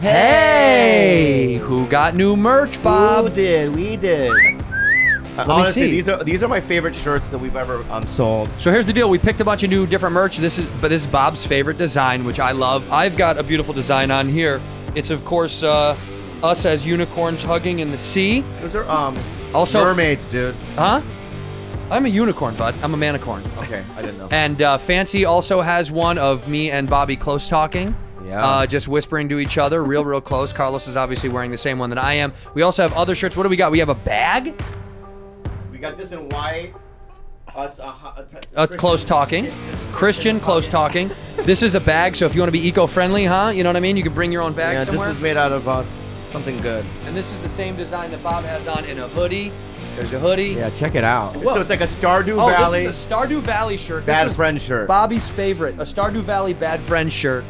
Hey! Who got new merch, Bob? Who did? We did. Honestly, these are my favorite shirts that we've ever sold. So here's the deal. We picked a bunch of new different merch. This is Bob's favorite design, which I love. I've got a beautiful design on here. It's, of course, us as unicorns hugging in the sea. Those are also mermaids, dude. Huh? I'm a unicorn, bud. I'm a manicorn. Okay, I didn't know. And Fancy also has one of me and Bobby close talking. Yeah. Just whispering to each other, real close. Carlos is obviously wearing the same one that I am. We also have other shirts. What do we got? We have a bag. We got this in white. Close talking. Christian close talking. This is a bag, so if you want to be eco-friendly, huh? You know what I mean? You can bring your own bag somewhere. This is made out of something good. And this is the same design that Bob has on in a hoodie. There's a hoodie. Yeah, check it out. Whoa. So it's like a Stardew Valley. This is a Stardew Valley shirt. Bad Friend shirt. Bobby's favorite, a Stardew Valley Bad Friend shirt.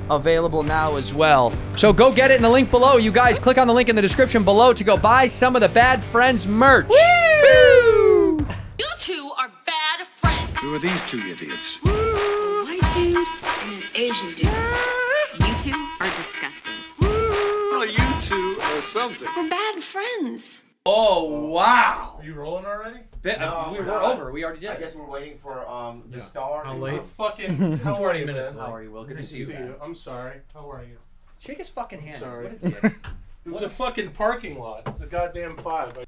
Available now as well. So go get it in the link below. You guys click on the link in the description below to go buy some of the Bad Friends merch. Woo! You two are bad friends. Who are these two idiots? A white dude and an Asian dude. You two are disgusting. Well, you two are something. We're bad friends. Oh, wow. Are you rolling already? No, we're over. We already did. I guess we're waiting for the star. How late? Fucking. How are you, man? How are you, Will? Good to see you. I'm sorry. How are you? Shake his fucking hand. Sorry. What did It was a fucking parking lot. The goddamn 5.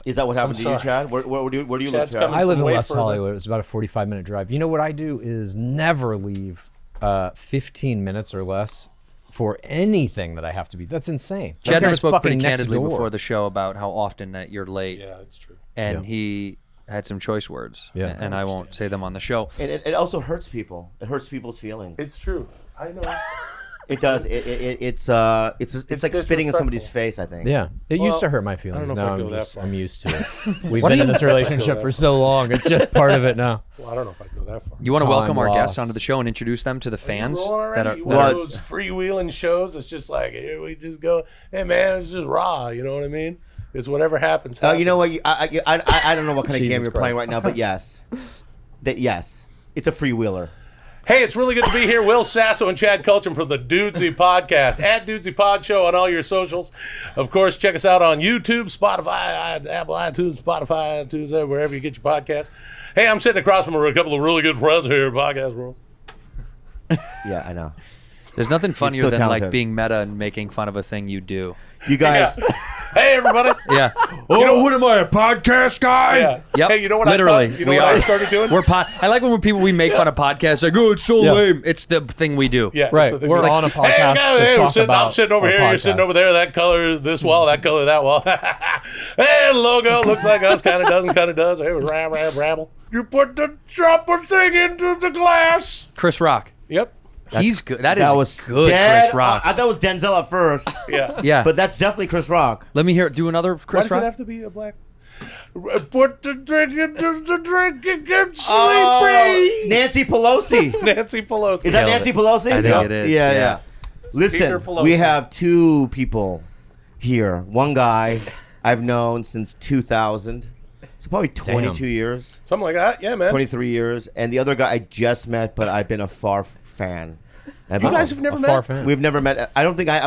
Is that what happened to you, Chad? Where do you live, Chad's Chad? coming I live from in way West further. Hollywood. It's about a 45-minute drive. You know what I do is never leave 15 minutes or less for anything that I have to be. That's insane. Chad and I That's spoke pretty fucking next candidly door. before the show about how often that you're late. Yeah, that's true. And he had some choice words. Yeah. And I won't say them on the show. And it also hurts people. It hurts people's feelings. It's true. I know. It does. It's like spitting in somebody's disrespectful. face, I think. Yeah, it used to Well, hurt my I feelings. don't know if Now I'd go that far. I'm used to it. We've What been do in you- this relationship for so long. It's just part of it now. Well, I don't know if I'd go that far. You want to Time welcome our guests lost. onto the show and introduce them to the fans Rolling that are. already? that One are- of those freewheeling shows. It's just like, here we just go. Hey, man, it's just raw. You know what I mean? It's whatever happens. You know what? I don't know what kind of Jesus game you're playing Christ. right now, but yes, yes, it's a freewheeler. Hey, it's really good to be here. Will Sasso and Chad Kultgen from the Dudesy Podcast. At Dudesy Pod Show on all your socials. Of course, check us out on YouTube, Spotify, Apple iTunes, Spotify, iTunes, wherever you get your podcast. Hey, I'm sitting across from a couple of really good friends here in podcast world. Yeah, I know. There's nothing funnier so than talented. like being meta and making fun of a thing you do. You guys. Yeah. Hey, everybody. Yeah. Oh, what am I, a podcast guy? Yeah. Yep. Hey, you know what Literally, I thought? You know we what are. I started doing? I like when we make fun of podcasts. Like, oh, it's so Yeah. lame. It's the thing we do. Yeah, Right, so they- we're like, on a hey, podcast guys, to hey, talk about I'm sitting over our here, you're sitting podcast. over there, that color, this wall, that color, that wall. Hey, the logo looks like us, kind of doesn't, kind of does. Hey, rabble. You put the chopper thing into the glass. Chris Rock. Yep. He's good. That is That was good, dead. Chris Rock. I thought it was Denzel at first, Yeah. Yeah. but that's definitely Chris Rock. Let me hear. Do another Why Chris does Rock. it have to be a black? Put the drink into the drink and get sleepy. Nancy Pelosi. Nancy Pelosi. Is that Nailed Nancy it. Pelosi? I think it is, Yeah, yeah. yeah. Listen, Pelosi. we have two people here. One guy I've known since 2000, so probably 22 years, Something like that? Yeah, man. 23 years. And the other guy I just met, but I've been a far fan. You guys have never A far met? fan. We've never met. I don't think I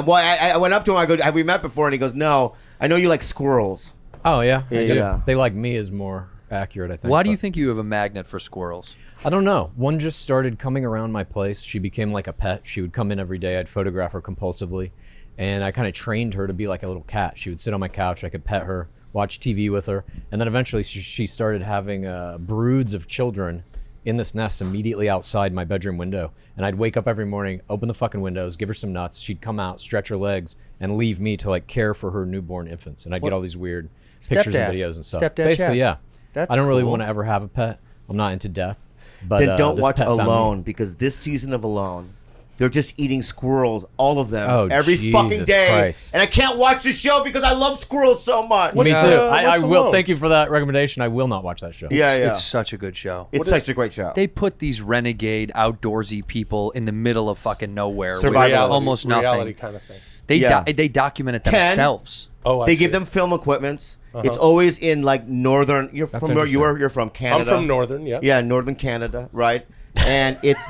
went up to him. I go, have we met before? And he goes, no. I know you like squirrels. Oh, yeah. I do. Yeah. They like me is more accurate, I think. Why do you but- think you have a magnet for squirrels? I don't know. One just started coming around my place. She became like a pet. She would come in every day. I'd photograph her compulsively. And I kind of trained her to be like a little cat. She would sit on my couch. I could pet her, watch TV with her. And then eventually she started having broods of children in this nest immediately outside my bedroom window. And I'd wake up every morning, open the fucking windows, give her some nuts. She'd come out, stretch her legs, and leave me to like care for her newborn infants. And I'd get all these weird pictures Stepdad. and videos and stuff. Stepdad Basically, chat. yeah. That's I don't really cool. want to ever have a pet. I'm not into death. But Then don't this watch pet found me. Alone, because this season of Alone, they're just eating squirrels, all of them, Oh, every Jesus fucking day. Christ. And I can't watch the show because I love squirrels so much. Me too. I what's will. Alone? Thank you for that recommendation. I will not watch that show. Yeah, yeah. It's such a good show. It's such a great show. They put these renegade, outdoorsy people in the middle of fucking nowhere with Survival. almost nothing. Reality kind of thing. They Yeah. they document it 10. themselves. Oh, I They see. give them film equipments. It's always in like northern. You're That's from where you interesting. are. You're from I'm Canada. from Northern, yeah. Yeah, northern Canada, right? And it's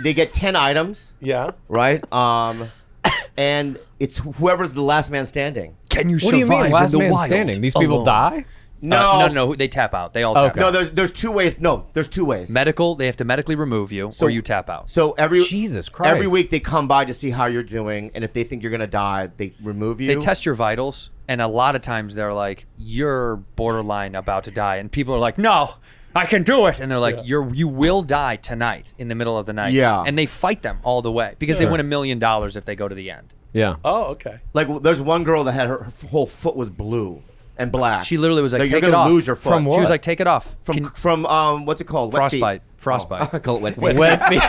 they get 10 items, Yeah. right? and it's whoever's the last man standing. Can you What do you survive mean, last in the man wild? standing? These people alone? die? No, no, they tap out. They all tap Okay. out. no. There's two ways. No, there's two ways. Medical, they have to medically remove you, or you tap out. So every Jesus Christ. every week they come by to see how you're doing, and if they think you're gonna die, they remove you. They test your vitals, and a lot of times they're like, "You're borderline about to die," and people are like, "No, I can do it," and they're like, "You will die tonight in the middle of the night." Yeah. and they fight them all the way because they win $1 million if they go to the end. Yeah. Oh, okay. Like there's one girl that had her whole foot was blue and black. She literally was like, you're "Take it gonna off." lose your foot. From She what? was like, "Take it off." From what's it called? Wet feet. Frostbite. I call it wet feet. Wet feet.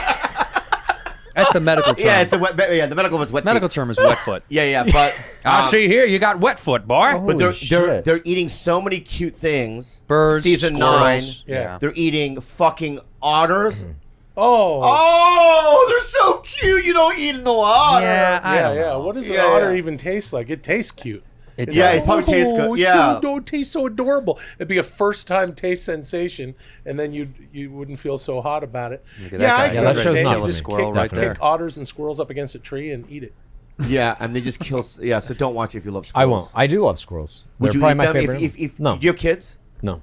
That's the medical term. Yeah, it's a wet. Yeah, the medical one's wet medical feet. term is wet foot. Yeah, but I see here you got wet foot, boy. But they're Holy shit. they're eating so many cute things. Birds, Season squirrels. 9. Yeah. They're eating fucking otters. Oh. Oh, they're so cute. You don't eat in the water. Yeah, I don't know. What does an Yeah, otter yeah. even taste like? It tastes cute. It Yeah, does. it probably tastes good. Yeah. It tastes so adorable. It'd be a first-time taste sensation, and then you wouldn't feel so hot about it. Look at Yeah, that guy. I He's can that understand. show's not You with just me. Squirrel right there. kick otters and squirrels up against a tree and eat it. Yeah, and they just kill. Yeah, so don't watch it if you love I squirrels. won't. I do love squirrels. Would They're you probably eat my them favorite. if No. Do you have kids? No.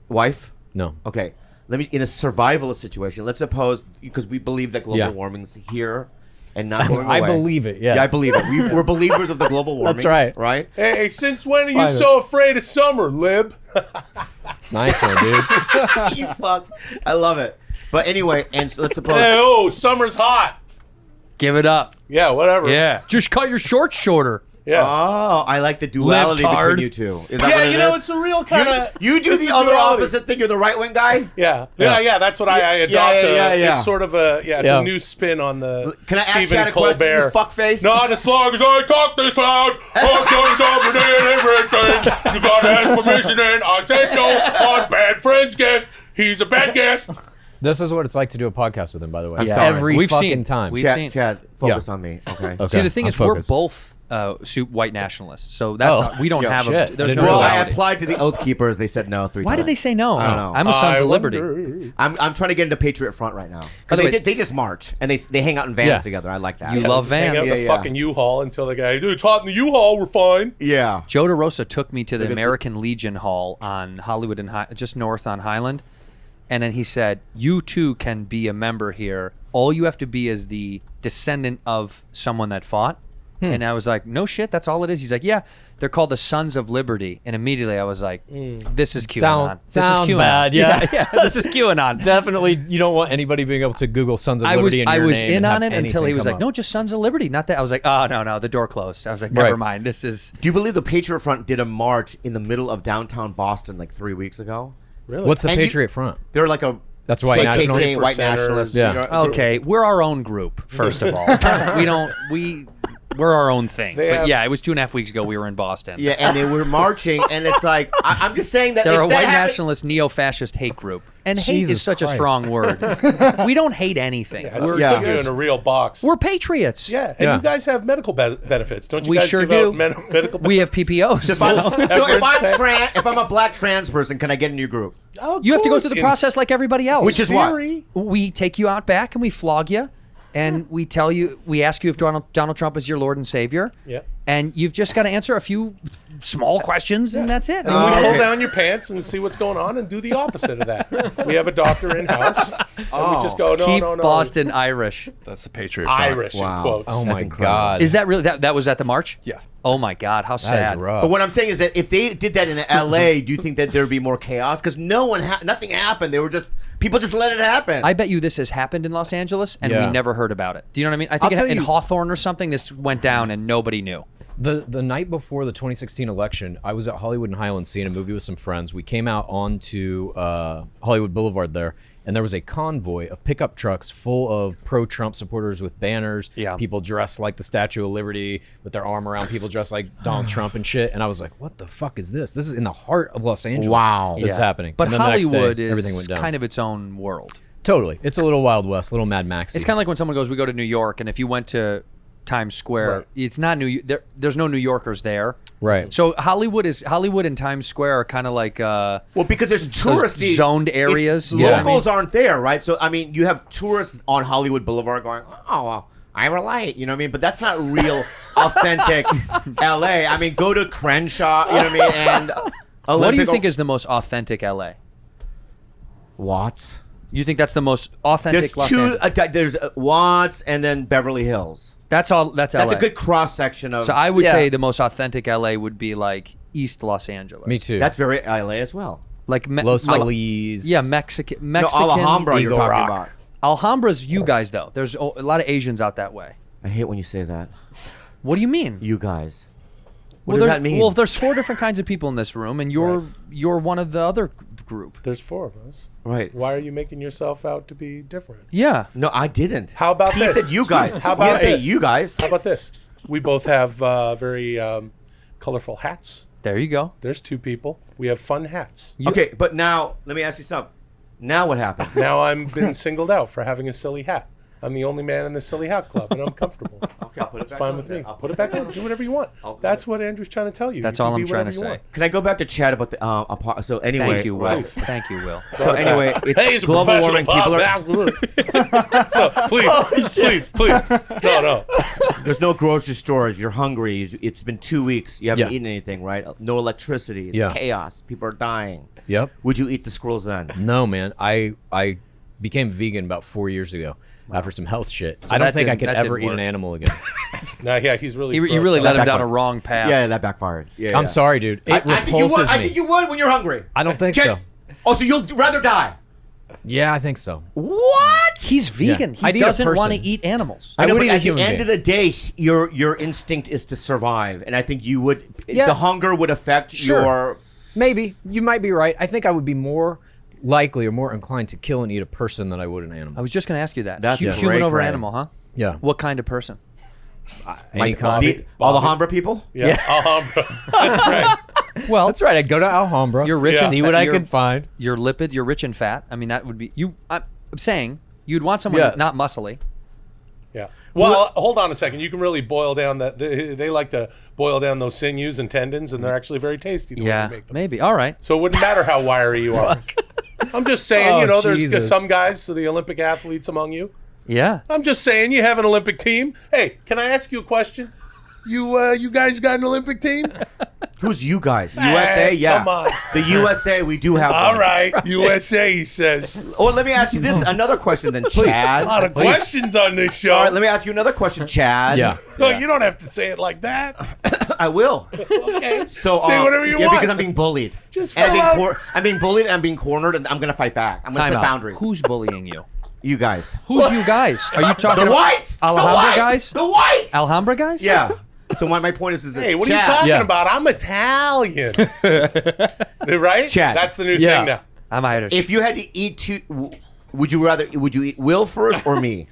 Wife? No. Okay. Let me in a survivalist situation. Let's suppose because we believe that global Yeah. warming's here and not going away. I believe it, yes. Yeah, I believe it. We're believers of the global warming. That's right. Right? Hey, since when are you Fine. so afraid of summer, Lib? Nice one, dude. You fuck. I love it. But anyway, and so let's suppose. Hey, oh, summer's hot. Give it up. Yeah, whatever. Yeah. Just cut your shorts shorter. Yeah. Oh, I like the duality Libtard. between you two. Is that Yeah, what it you know, is? it's a real kind of. You do the other opposite thing. You're the right wing guy. Yeah. That's what I adopt. Yeah. It's sort of a it's Yeah. a new spin on the Can I ask Stephen Chad a question, Colbert. you fuckface? Not as long as I talk this loud. I'm done everything. You gotta ask permission, and I said no on Bad Friends guest. He's a bad guest. This is what it's like to do a podcast with him, by the way. I'm sorry. Every We've fucking seen- time. we've- seen- Chad, focus Yeah. on me. Okay. Okay. See, the thing I'm is, focused. we're both white nationalists, so that's Oh. we don't Yeah, have shit. a. There's I no didn't Well, I duality. applied to the Oath Keepers. They said no 3 Why times. did they say no? I don't know. I'm a Sons I of Liberty. wonder. I'm trying to get into Patriot Front right now. By the way- They just march and they hang out in vans Yeah. together. I like that. You love Just hang out Vans. in the Yeah, yeah. fucking U-Haul until the guy, dude, it's hot in the U-Haul, we're fine. Yeah. Joe DeRosa took me to the Look at American Legion Hall on Hollywood and just north on Highland, and then he said, "You too can be a member here. All you have to be is the descendant of someone that fought." And I was like, "No shit, that's all it is." He's like, "Yeah, they're called the Sons of Liberty." And immediately I was like, "This is QAnon. This sounds is QAnon. bad, yeah. This is QAnon." Definitely, you don't want anybody being able to Google Sons of I was Liberty in I your was name in and on have it until he anything was come like, up. "No, just Sons of Liberty." Not that I was like, "Oh no, the door closed." I was like, "Never Right. mind. This is." Do you believe the Patriot Front did a march in the middle of downtown Boston like 3 weeks ago? Really? What's the And you- Patriot Front? They're like a That's white KKK, nationalists? white Percenters. nationalists. Yeah. you know, Okay, we're our own group. First of all, we're our own thing. They But have- yeah, it was 2.5 weeks ago. We were in Boston. Yeah, and they were marching, and it's like I'm just saying that They're if a that white happened- nationalist, neo-fascist hate group, and hate Jesus is such a Christ. strong word. We don't hate anything. We're Yeah. Put you in a real box. we're patriots. Yeah, and Yeah. you guys have medical benefits, don't you? We guys sure give do. out medical We have PPOs. If I'm, so Severance if I'm a black trans person, can I get in your group? Oh, of You have to go course, through the in process like everybody else. Which is what? theory. We take you out back and we flog you, and we tell you, we ask you if Donald Trump is your Lord and Savior. Yeah. And you've just got to answer a few small questions, and that's it. And we pull down your pants and see what's going on and do the opposite of that. We have a doctor in house. And we just go, no, Keep no, no. Boston Irish. That's the Patriot Front. Irish Wow. in quotes. Oh That's my incredible. God. Is that really that was at the march? Yeah. Oh my God, how That sad. is rough. But what I'm saying is that if they did that in LA, do you think that there'd be more chaos? Because nothing happened. They were just people just let it happen. I bet you this has happened in Los Angeles and Yeah. we never heard about it. Do you know what I mean? I think I'll tell in you- Hawthorne or something, this went down and nobody knew. The night before the 2016 election, I was at Hollywood and Highland seeing a movie with some friends. We came out onto Hollywood Boulevard there, and there was a convoy of pickup trucks full of pro-Trump supporters with banners. Yeah. People dressed like the Statue of Liberty with their arm around people dressed like Donald Trump and shit. And I was like, what the fuck is this? This is in the heart of Los Angeles. Wow. This is happening. But And then the next day, Hollywood everything is went down. kind of its own world. Totally. It's a little Wild West, a little Mad Max. It's kind of like when someone goes, we go to New York, and if you went to Times Square, Right. it's not there's no New Yorkers there. Right. So Hollywood and Times Square are kind of like well, because there's touristy zoned areas. Locals aren't there, right? So I mean, you have tourists on Hollywood Boulevard going, "Oh, well, I relate. You know what I mean? But that's not real, authentic LA. I mean, go to Crenshaw. You know what I mean? And Olympic. What do you think is the most authentic LA? Watts? You think that's the most authentic There's Los two. Angeles? There's Watts and then Beverly Hills. That's all. That's LA. That's a good cross section of. So I would say the most authentic LA would be like East Los Angeles. Me too. That's very LA as well. Like Los Feliz. Yeah, Mexican. No, Alhambra. You're Eagle talking Rock. about. Alhambra's you guys though. There's a lot of Asians out that way. I hate when you say that. What do you mean? You guys. What well, does that mean? Well, there's 4 different kinds of people in this room, and you're one of the other group. There's 4 of us. Right. Why are you making yourself out to be different? Yeah. No, I didn't. How about he this? He said you guys. How about he didn't this? say you guys? How about this? We both have very colorful hats. There you go. There's 2 people. We have fun hats. Okay, but now let me ask you something. Now what happens? Now I'm been singled out for having a silly hat. I'm the only man in the silly hat club, and I'm comfortable. Okay, I'll put it It's back fine on with there. me. I'll Put it back on. Do whatever you want. That's what Andrew's trying to tell you. That's You can all I'm be trying to whatever you say. want. Can I go back to Chad about the so anyway? Thank you, Will. right. Thank you, Will. So anyway, it's Hey, he's a global warming. professional People are so please. No. there's no grocery stores. You're hungry. It's been 2 weeks. You haven't Yeah. eaten anything, right? No electricity. It's Yeah. chaos. People are dying. Yep. Would you eat the squirrels then? No, man. I became vegan about 4 years ago after some health shit. So I don't that think I didn't- could that ever didn't eat an work. animal again. No, yeah, he's really. You grossed really out. let him That down a backfired. wrong path. Yeah, that backfired. Yeah, I'm sorry, dude. It I think you repulses would. I me. think you would when you're hungry. I don't think Chad- so. Oh, so you'll rather die? Yeah, I think so. What? He's vegan. Yeah. I'd He eat a doesn't want to person. eat animals. I know, would but eat a at the human end being. of the day, your instinct is to survive, and I think you would. Yeah. The hunger would affect Sure. your. Maybe. You might be right. I think I would be more likely or more inclined to kill and eat a person than I would an I animal. was just going to ask you that. That's Human great, over Ray. animal, huh? Yeah. What kind of person? Any Like, kind. all the Alhambra people. Yeah, Alhambra. That's right. Well, That's right. I'd go to Alhambra. You're rich Yeah. and See fat. what I You're- could find. You're lipid. You're rich and fat. I mean, that would be you. I'm saying you'd want someone Yeah. not muscly. Yeah. Well, hold on a second. You can really boil down that. They like to boil down those sinews and tendons, and they're actually very tasty the way Yeah, they make them. maybe. All right. So it wouldn't matter how wiry you are. I'm just saying, Oh, there's Jesus. some guys, so the Olympic athletes among you. Yeah. I'm just saying, you have an Olympic team. Hey, can I ask you a question? You guys got an Olympic team? Who's you guys? USA, yeah. come on. The USA, we do have. All one. right, USA, he says. Oh, let me ask you this another question then, Chad. A lot of questions on this show. All right, let me ask you another question, Chad. Yeah. No, you don't have to say it like that. I will. Okay. So say whatever you want. Yeah, because I'm being bullied. Just and fill out- I'm being bullied and I'm being cornered and I'm gonna fight back. I'm gonna Time set out. boundaries. Who's bullying you? You guys. Who's you guys? Are you talking The about whites. Alhambra the whites. guys? The whites. Alhambra guys? Yeah. So my point is this. Hey, what are you Chad, talking Yeah. about? I'm Italian. Right? Chad. That's the new Yeah. thing now. I'm Irish. If you had to eat would you eat Will first or me?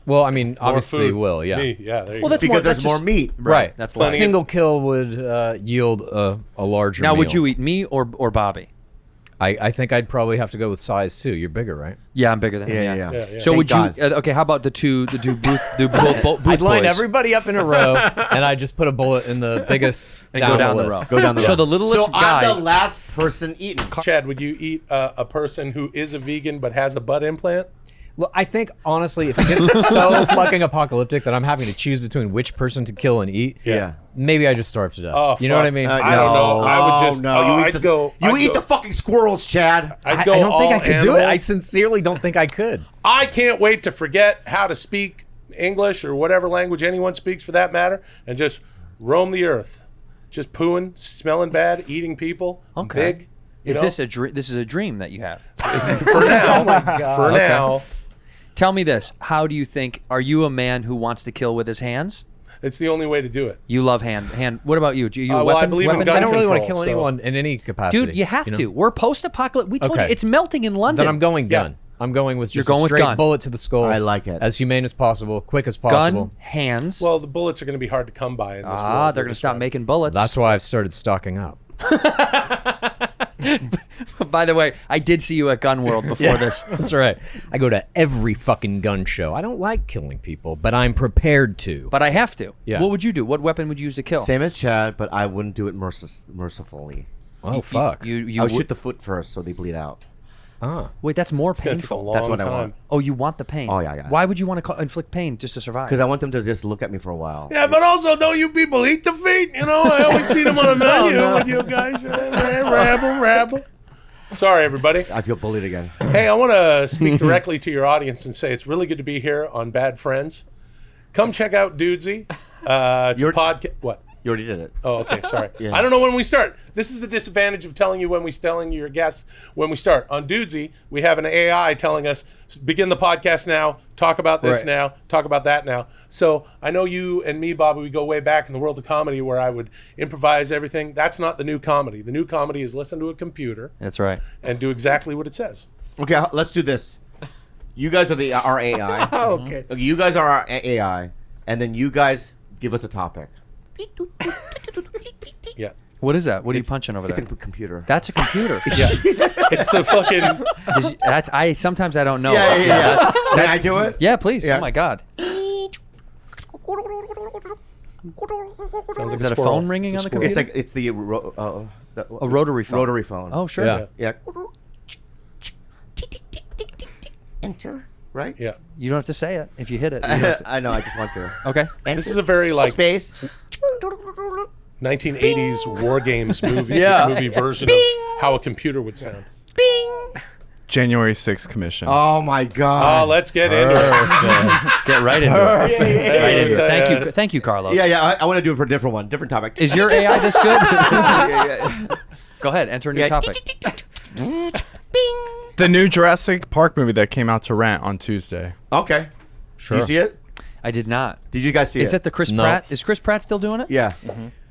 Well, I mean, More obviously, food. will. Yeah. Me. Yeah, there you Well, go. that's Because more, there's more meat. Right. That's a less. single kill would yield a larger. Now, would meal. you eat me or Bobby? I think I'd probably have to go with size too. You're bigger, right? Yeah, I'm bigger than him. Yeah. Yeah, yeah. So Thank would you? God. Okay, how about the booth I'd line boys? everybody up in a row, and I just put a bullet in the biggest And go down the list. row. Go down the row. So the littlest So guy. I'm the last person eaten. Chad, would you eat a person who is a vegan but has a butt implant? Look, I think honestly, if it gets so fucking apocalyptic that I'm having to choose between which person to kill and eat, Yeah. maybe I just starve to death. Oh, you know what I fuck. mean? I don't know. I would just. no. You eat I'd the, go. You I'd eat go- the fucking squirrels, Chad. I'd I go don't think all I could do it. I animals. sincerely don't think I could. I can't wait to forget how to speak English or whatever language anyone speaks for that matter, and just roam the earth, just pooing, smelling bad, eating people. I'm Okay. big. Is this a dream? This is a dream that you have. for now? For now, Tell me this: how do you think? Are you a man who wants to kill with his hands? it's the only way to do it. You love hand. What about you? Do you Well, weapon? I believe in weapon? gun I don't really want to control, kill so- anyone in any capacity. Dude, you have know? to. We're post-apocalyptic. We told you Okay. it's melting in London. Then I'm going Yeah. gun. I'm going with just going a with straight gun. bullet to the skull. I like it. As humane as possible, quick as possible. gun, hands. Well, the bullets are going to be hard to come by in this world. They're going to stop making bullets. That's why I've started stocking up. By the way, I did see you at Gun World before this. That's right. I go to every fucking gun show. I don't like killing people, but I'm prepared to. But I have to. Yeah. What would you do? What weapon would you use to kill? Same as Chad, but I wouldn't do it mercifully. Oh fuck. You I would would- shoot the foot first so they bleed out. Wait, that's more It's gonna take a painful. long That's what I time. want. Oh, you want the pain? Oh, yeah. Why would you want to inflict pain just to survive? Because I want them to just look at me for a while. Yeah, but also, don't you people eat the feet? You know, I always see them on a menu with you guys. Rabble. Sorry, everybody. I feel bullied again. Hey, I want to speak directly to your audience and say it's really good to be here on Bad Friends. Come check out Dudesy. It's a podcast. What? You already did it. Oh, okay. Sorry. Yeah. I don't know when we start. This is the disadvantage of telling your guests when we start. On Dudesy, we have an AI telling us, begin the podcast now, talk about this now, talk about that now. So I know you and me, Bobby, we go way back in the world of comedy where I would improvise everything. That's not the new comedy. The new comedy is listen to a computer That's right. and do exactly what it says. Okay, let's do this. You guys are our AI. Okay. You guys are our AI, and then you guys give us a topic. Yeah. What is that? What are you punching over It's there? a computer. That's a computer. Yeah. It's the fucking... Sometimes I don't know. Yeah. Can I do it? Yeah, please. Yeah. Oh my God. Sounds like Is that a squirrel. phone ringing It's a on the squirrel. computer? It's the A rotary phone. Rotary phone. Oh, sure. Yeah. Yeah. Enter. Right. Yeah. You don't have to say it if you hit it. You don't have to- I know. I just want to. Okay. This is a very, like, Space. 1980s War Games movie, Yeah. movie version of how a computer would sound. January 6th commission. Oh my God. Oh, let's get into it. Let's get right into it. Right into it. Thank you, Carlos. Yeah. I want to do it for a different one, different topic. Is your AI this good? yeah. Go ahead. Enter a new Yeah. topic. The new Jurassic Park movie that came out to rent on Tuesday. Okay. Sure. Did you see it? I did not. Did you guys see it? Is it the Chris No. Pratt? Is Chris Pratt still doing it? Yeah.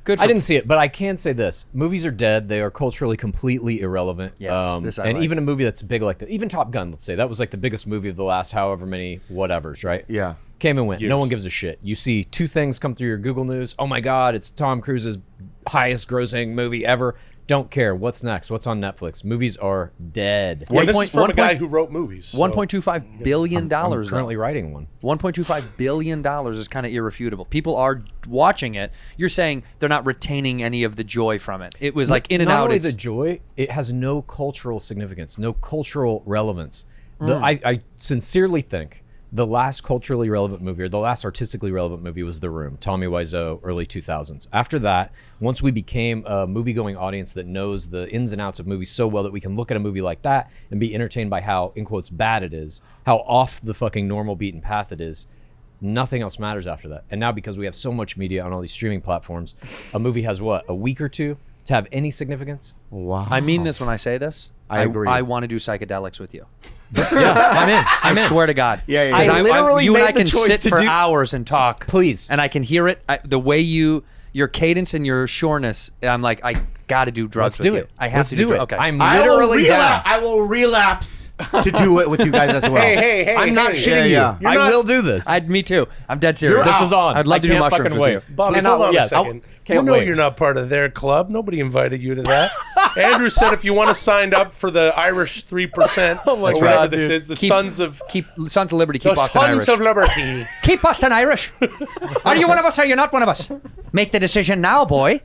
Good. For I didn't see it, but I can say this: movies are dead. They are culturally completely irrelevant. Yes, this I and like. even a movie that's big like that, even Top Gun, let's say that was like the biggest movie of the last however many whatevers, right? Yeah. Came and went. Years. No one gives a shit. You see two things come through your Google News. Oh my God, it's Tom Cruise's highest grossing movie ever. Don't care. What's next? What's on Netflix? Movies are dead. Well, this point- is from one a guy point- who wrote movies. so- $1.25 billion. I'm dollars, currently though. writing one. $1.25 billion is kind of irrefutable. People are watching it. You're saying they're not retaining any of the joy from it. It was like in and Not out. only It's the joy, it has no cultural significance, no cultural relevance. I sincerely think the last culturally relevant movie, or the last artistically relevant movie, was The Room, Tommy Wiseau, early 2000s. After that, once we became a movie-going audience that knows the ins and outs of movies so well that we can look at a movie like that and be entertained by how, in quotes, bad it is, how off the fucking normal beaten path it is, nothing else matters after that. And now, because we have so much media on all these streaming platforms, a movie has, what, a week or two to have any significance? Wow. I mean this when I say this. I agree. I want to do psychedelics with you. Yeah, I'm in. I swear to God. Yeah, yeah, 'Cause yeah. I literally you and made I the can choice sit to for do- hours and talk. Please. And I can hear it. The way your cadence and your sureness. I'm like, I got to do drugs Let's with do you. it. I have Let's to do it. Okay. I'm I will, literally down. I will relapse to do it with you guys as well. Hey, I'm not hey. shitting Yeah, you. yeah. I will do this. Me too. I'm dead serious. This is on. I'd love I to do can't mushrooms fucking with wait. you. Bobby, Cannot- hold on yes, a second. can't We know wait. you're not part of their club. Nobody invited you to that. Andrew said if you want to sign up for the Irish 3%, Oh my or whatever God, this dude. is, the Sons of Liberty. the Keep Boston Sons Irish. of Liberty. Keep Boston Irish. Are you one of us? Or are you not one of us? Make the decision now, boy.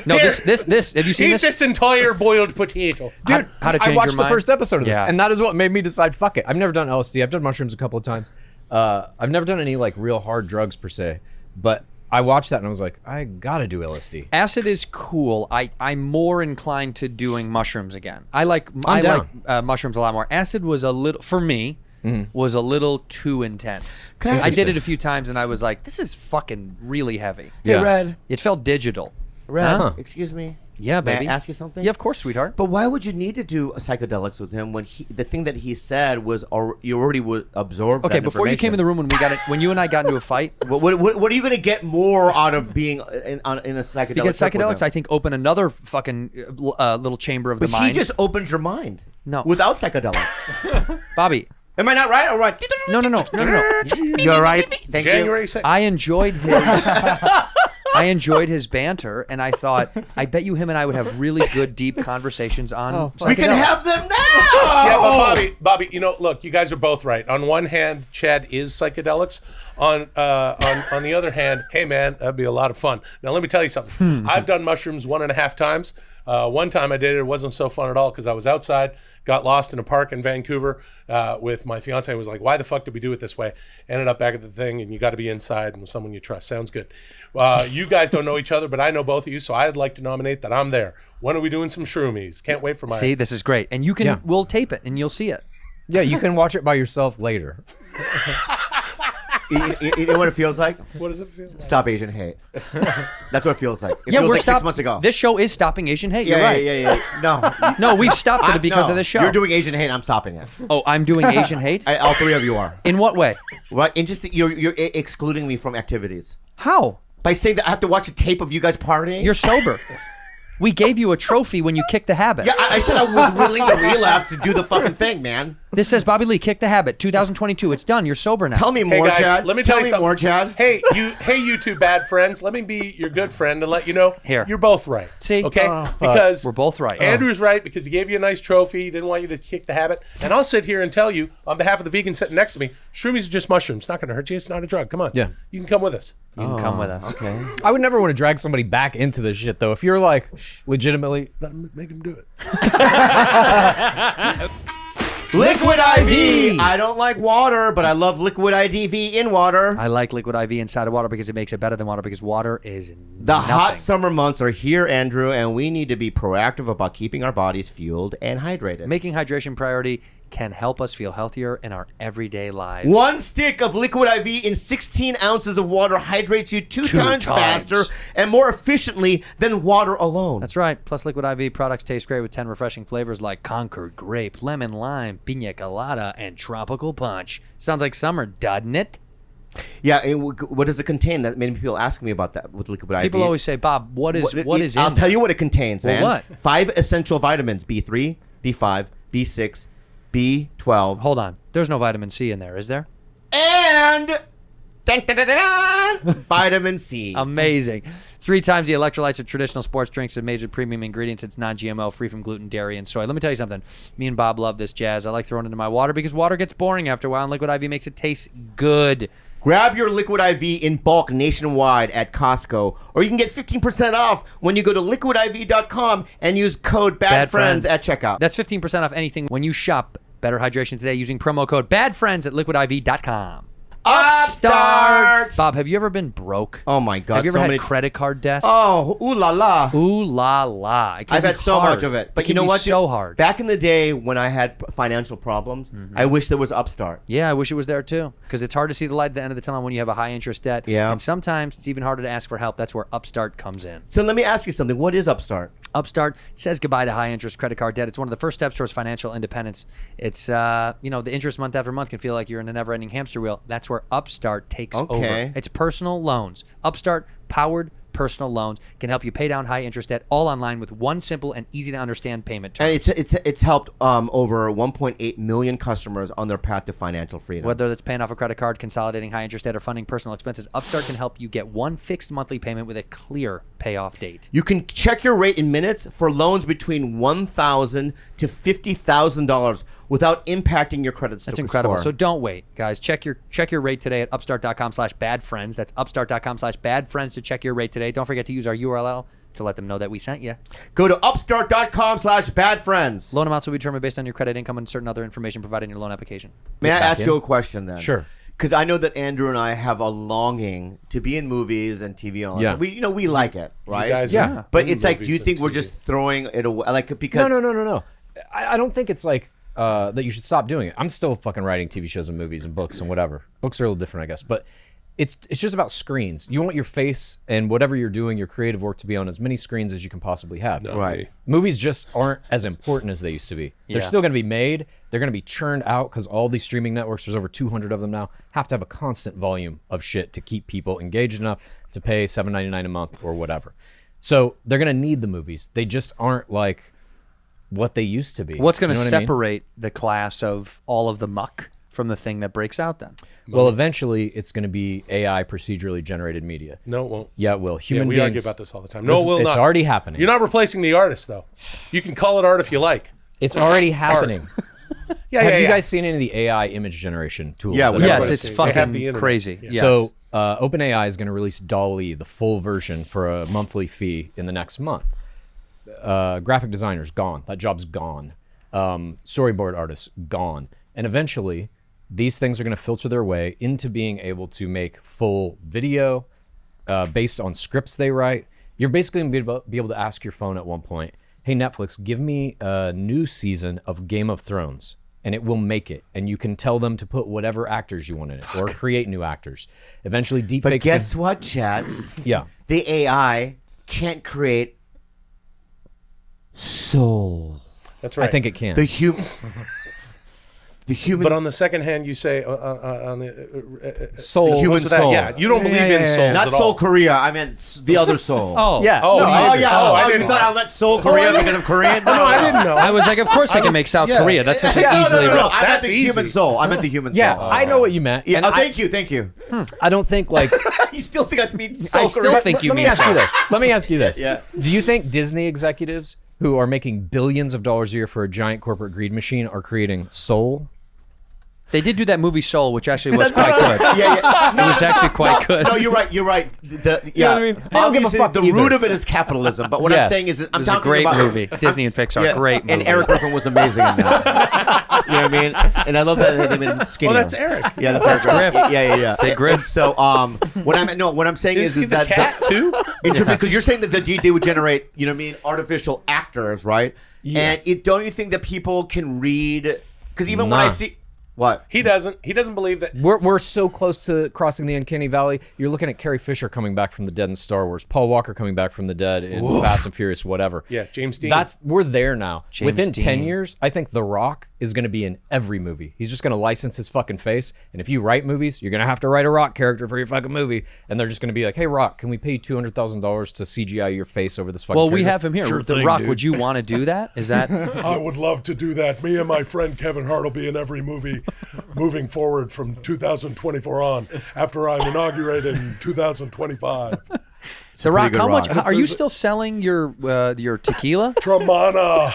No, Here. this. Have you seen Eat this entire boiled potato. Dude, How to I Change watched Your the Mind? first episode of this, Yeah. and that is what made me decide, fuck it. I've never done LSD. I've done mushrooms a couple of times. I've never done any like real hard drugs per se, but I watched that and I was like, I gotta do LSD. Acid is cool. I'm more inclined to doing mushrooms again. I like down. mushrooms a lot more. Acid was a little for me. Was a little too intense. Can I I did it a few times and I was like, this is fucking really heavy. Hey, Yeah. Red. It felt digital. Red. Huh. Excuse me. Yeah, May baby. I ask you something? Yeah, of course, sweetheart. But why would you need to do psychedelics with him when the thing that he said was you already would absorb? Okay, that before you came in the room when you and I got into a fight, What are you going to get more out of being in a psychedelic? because trip with psychedelics, him? I think, open another fucking little chamber of But the mind. he just opened your mind. No. Without psychedelics. Bobby. Am I not right? All right. No. You're right. Thank January you. 6th. I enjoyed his banter, and I thought, I bet you him and I would have really good, deep conversations on. We can have them now. Yeah, but Bobby, look, you guys are both right. On one hand, Chad is psychedelics. On the other hand, hey man, that'd be a lot of fun. Now let me tell you something. I've done mushrooms 1.5 times. One time I did it wasn't so fun at all because I was outside got lost in a park in Vancouver with my fiance. I was like, why the fuck did we do it this way? Ended up back at the thing, and you got to be inside and with someone you trust. Sounds good. You guys don't know each other, but I know both of you, so I'd like to nominate that I'm there. When are we doing some shroomies? Can't wait for my... See, this is great. And you can, we'll tape it and you'll see it. Yeah, you can watch it by yourself later. You know what it feels like? What does it feel like? Stop Asian hate. That's what it feels like. It Yeah, feels we're like 6 months ago. This show is stopping Asian hate. You're right. Yeah. No. No, we've stopped it because no, of this show. You're doing Asian hate. I'm stopping it. Oh, I'm doing Asian hate? All three of you are. In what way? What? And just you're excluding me from activities How? by saying that I have to watch a tape of you guys partying. You're sober. We gave you a trophy when you kicked the habit. Yeah, I said I was willing to relapse to do the fucking thing, man. This says Bobby Lee, kick the habit. 2022. It's done. You're sober now. Tell me Hey more, guys, Chad. let me tell you something. more, Chad. Hey, you two bad friends. Let me be your good friend and let you know Here. you're both right. See? Okay? Because We're both right. Andrew's right because he gave you a nice trophy. He didn't want you to kick the habit. And I'll sit here and tell you on behalf of the vegan sitting next to me, shroomies are just mushrooms. It's not going to hurt you. It's not a drug. Come on. Yeah. You can come with us. You can come with us. Okay. I would never want to drag somebody back into this shit, though. If you're like legitimately, Make him do it. Liquid IV. I don't like water, but I love liquid IV in water. I like liquid IV inside of water because it makes it better than water because water is The nothing. hot summer months are here, Andrew, and we need to be proactive about keeping our bodies fueled and hydrated. Making hydration priority can help us feel healthier in our everyday lives. One stick of liquid IV in 16 ounces of water hydrates you two times faster and more efficiently than water alone. That's right. Plus, liquid IV products taste great with 10 refreshing flavors like Concord Grape, Lemon Lime, Pina Colada, and Tropical Punch. Sounds like summer, doesn't it? Yeah, and what does it contain? That many people ask me about that with liquid IV. People always say, Bob, what is in I'll tell there? you what it contains, Well, man. what? 5 essential vitamins: B3, B5, B6, B12, Hold on. There's no vitamin C in there, is there? and vitamin C. Amazing. 3 times the electrolytes of traditional sports drinks and major premium ingredients. It's non-GMO, free from gluten, dairy, and soy. Let me tell you something. Me and Bob love this jazz. I like throwing it into my water because water gets boring after a while, and liquid IV makes it taste good. Grab your liquid IV in bulk nationwide at Costco, or you can get 15% off when you go to liquidiv.com and use code BADFRIENDS at checkout. That's 15% off anything when you shop Better Hydration today using promo code BADFRIENDS at liquidiv.com. Upstart! Bob, have you ever been broke? Oh my God, Have you ever so had many credit card debt? Oh, ooh la la. Ooh la la. It can I've be had so hard. much of it. But It you can know be what? so dude? hard. Back in the day when I had financial problems, I wish there was Upstart. Yeah, I wish it was there too. Because it's hard to see the light at the end of the tunnel when you have a high interest debt. Yeah. And sometimes it's even harder to ask for help. That's where Upstart comes in. So let me ask you something. What is Upstart? Upstart says goodbye to high interest credit card debt. It's one of the first steps towards financial independence. It's, the interest month after month can feel like you're in a never ending hamster wheel. That's where Upstart takes over. It's personal loans. Upstart powered personal loans can help you pay down high interest debt all online with one simple and easy to understand payment term. And it's helped over 1.8 million customers on their path to financial freedom. Whether that's paying off a credit card, consolidating high interest debt, or funding personal expenses, Upstart can help you get one fixed monthly payment with a clear payoff date. You can check your rate in minutes for loans between $1,000 to $50,000 without impacting your credit score. That's incredible. So don't wait, guys. Check your rate today at upstart.com/badfriends. That's upstart.com/badfriends to check your rate today. Don't forget to use our URL to let them know that we sent you. Go to upstart.com/badfriends. Loan amounts will be determined based on your credit, income, and certain other information provided in your loan application. May I ask you a question then? Sure. Because I know that Andrew and I have a longing to be in movies and TV and all Yeah. that. We like it, right? You guys Yeah. are But in it's like, do you movies think and we're TV. just throwing it away? Like, because No. I don't think it's like that you should stop doing it. I'm still fucking writing TV shows and movies and books and whatever. Books are a little different, I guess. But it's just about screens. You want your face and whatever you're doing, your creative work, to be on as many screens as you can possibly have. Right. Movies just aren't as important as they used to be. They're still going to be made. They're going to be churned out because all these streaming networks, there's over 200 of them now, have to have a constant volume of shit to keep people engaged enough to pay $7.99 a month or whatever. So they're going to need the movies. They just aren't like what they used to be. What's going to You know what I mean? separate the class of all of the muck from the thing that breaks out then? Well, eventually it's going to be AI procedurally generated media. No, it won't. Yeah, it will. Human we beings. argue about this all the time. No, it will it's not. already happening. You're not replacing the artist, though. You can call it art if you like. It's already happening. Have you guys seen any of the AI image generation tools? Yeah, that we are have. Yes, out it's there? They have the fucking internet. crazy. Yeah. Yes. So OpenAI is going to release Dall-E, the full version, for a monthly fee in the next month. Graphic designers, gone. That job's gone. storyboard artists gone. And eventually, these things are going to filter their way into being able to make full video based on scripts they write. You're basically going to be able to ask your phone at one point, hey, Netflix, give me a new season of Game of Thrones. And it will make it. And you can tell them to put whatever actors you want in it or create new actors. Eventually, deepfakes. But guess what, Chad? Yeah. The AI can't create soul. That's right. I think it can. The human. The human. But on the second hand, you say on the soul. The human what's that? soul. Yeah, you don't believe in souls Not at Soul all. Korea. I meant the other soul. Oh. Yeah. Oh, No, I you- agree. Oh, I you didn't thought I meant Soul Korea because of Korean? No, I didn't know. I was like, of course I can make South Korea. That's such an easily. No, I meant That's the easy. human soul. I meant the human Yeah, soul. I know what you meant. Yeah, And thank you. I don't think like You still think I mean Soul I still Korea? think you Let me mean ask you this. Let me ask you this. Yeah. Do you think Disney executives who are making billions of dollars a year for a giant corporate greed machine are creating soul? They did do that movie Soul, which actually was quite good. Yeah. It was actually quite good. No, you're right. know what I mean? They don't give a Obviously, fuck the either. root of it is capitalism. But what I'm Yes. saying is, It I'm was a talking great about movie. Disney and Pixar, great movie. And Eric Griffin was amazing in that. You know what I mean? And I love that they made him skinny. Well, that's Eric. Yeah, that's Eric. Griff. Yeah. Big Griff. And so, what I'm saying Is he is the that cat too? in terms because you're saying that they would generate, you know what I mean, artificial actors, right? Yeah. And don't you think that people can read? Because even when I Nah. see what. He doesn't believe that. We're so close to crossing the uncanny valley. You're looking at Carrie Fisher coming back from the dead in Star Wars, Paul Walker coming back from the dead in Fast and Furious, whatever. Yeah, James Dean. We're there now. James Within 10 Dean. years, I think The Rock is going to be in every movie. He's just going to license his fucking face. And if you write movies, you're going to have to write a Rock character for your fucking movie. And they're just going to be like, hey, Rock, can we pay you $200,000 to CGI your face over this fucking Well, we character? have him here. Sure The thing, Rock, dude. would you want to do that? Is that I would love to do that. Me and my friend Kevin Hart will be in every movie moving forward from 2024 on after I'm inaugurated in 2025. The Rock? good How much Rock. are you still selling your tequila? Tremana.